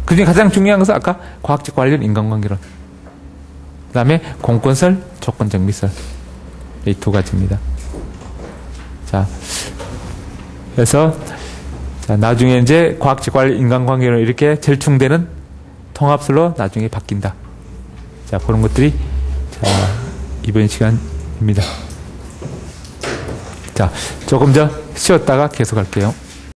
그 중에 가장 중요한 것은 아까 과학적 관리론, 인간관계론. 그 다음에 공권설, 조건정비설. 이 두 가지입니다. 자, 그래서 나중에 이제 과학적 관리, 인간관계론 이렇게 절충되는 통합설로 나중에 바뀐다. 자, 그런 것들이 이번 시간입니다. 자, 조금 더 쉬었다가 계속할게요.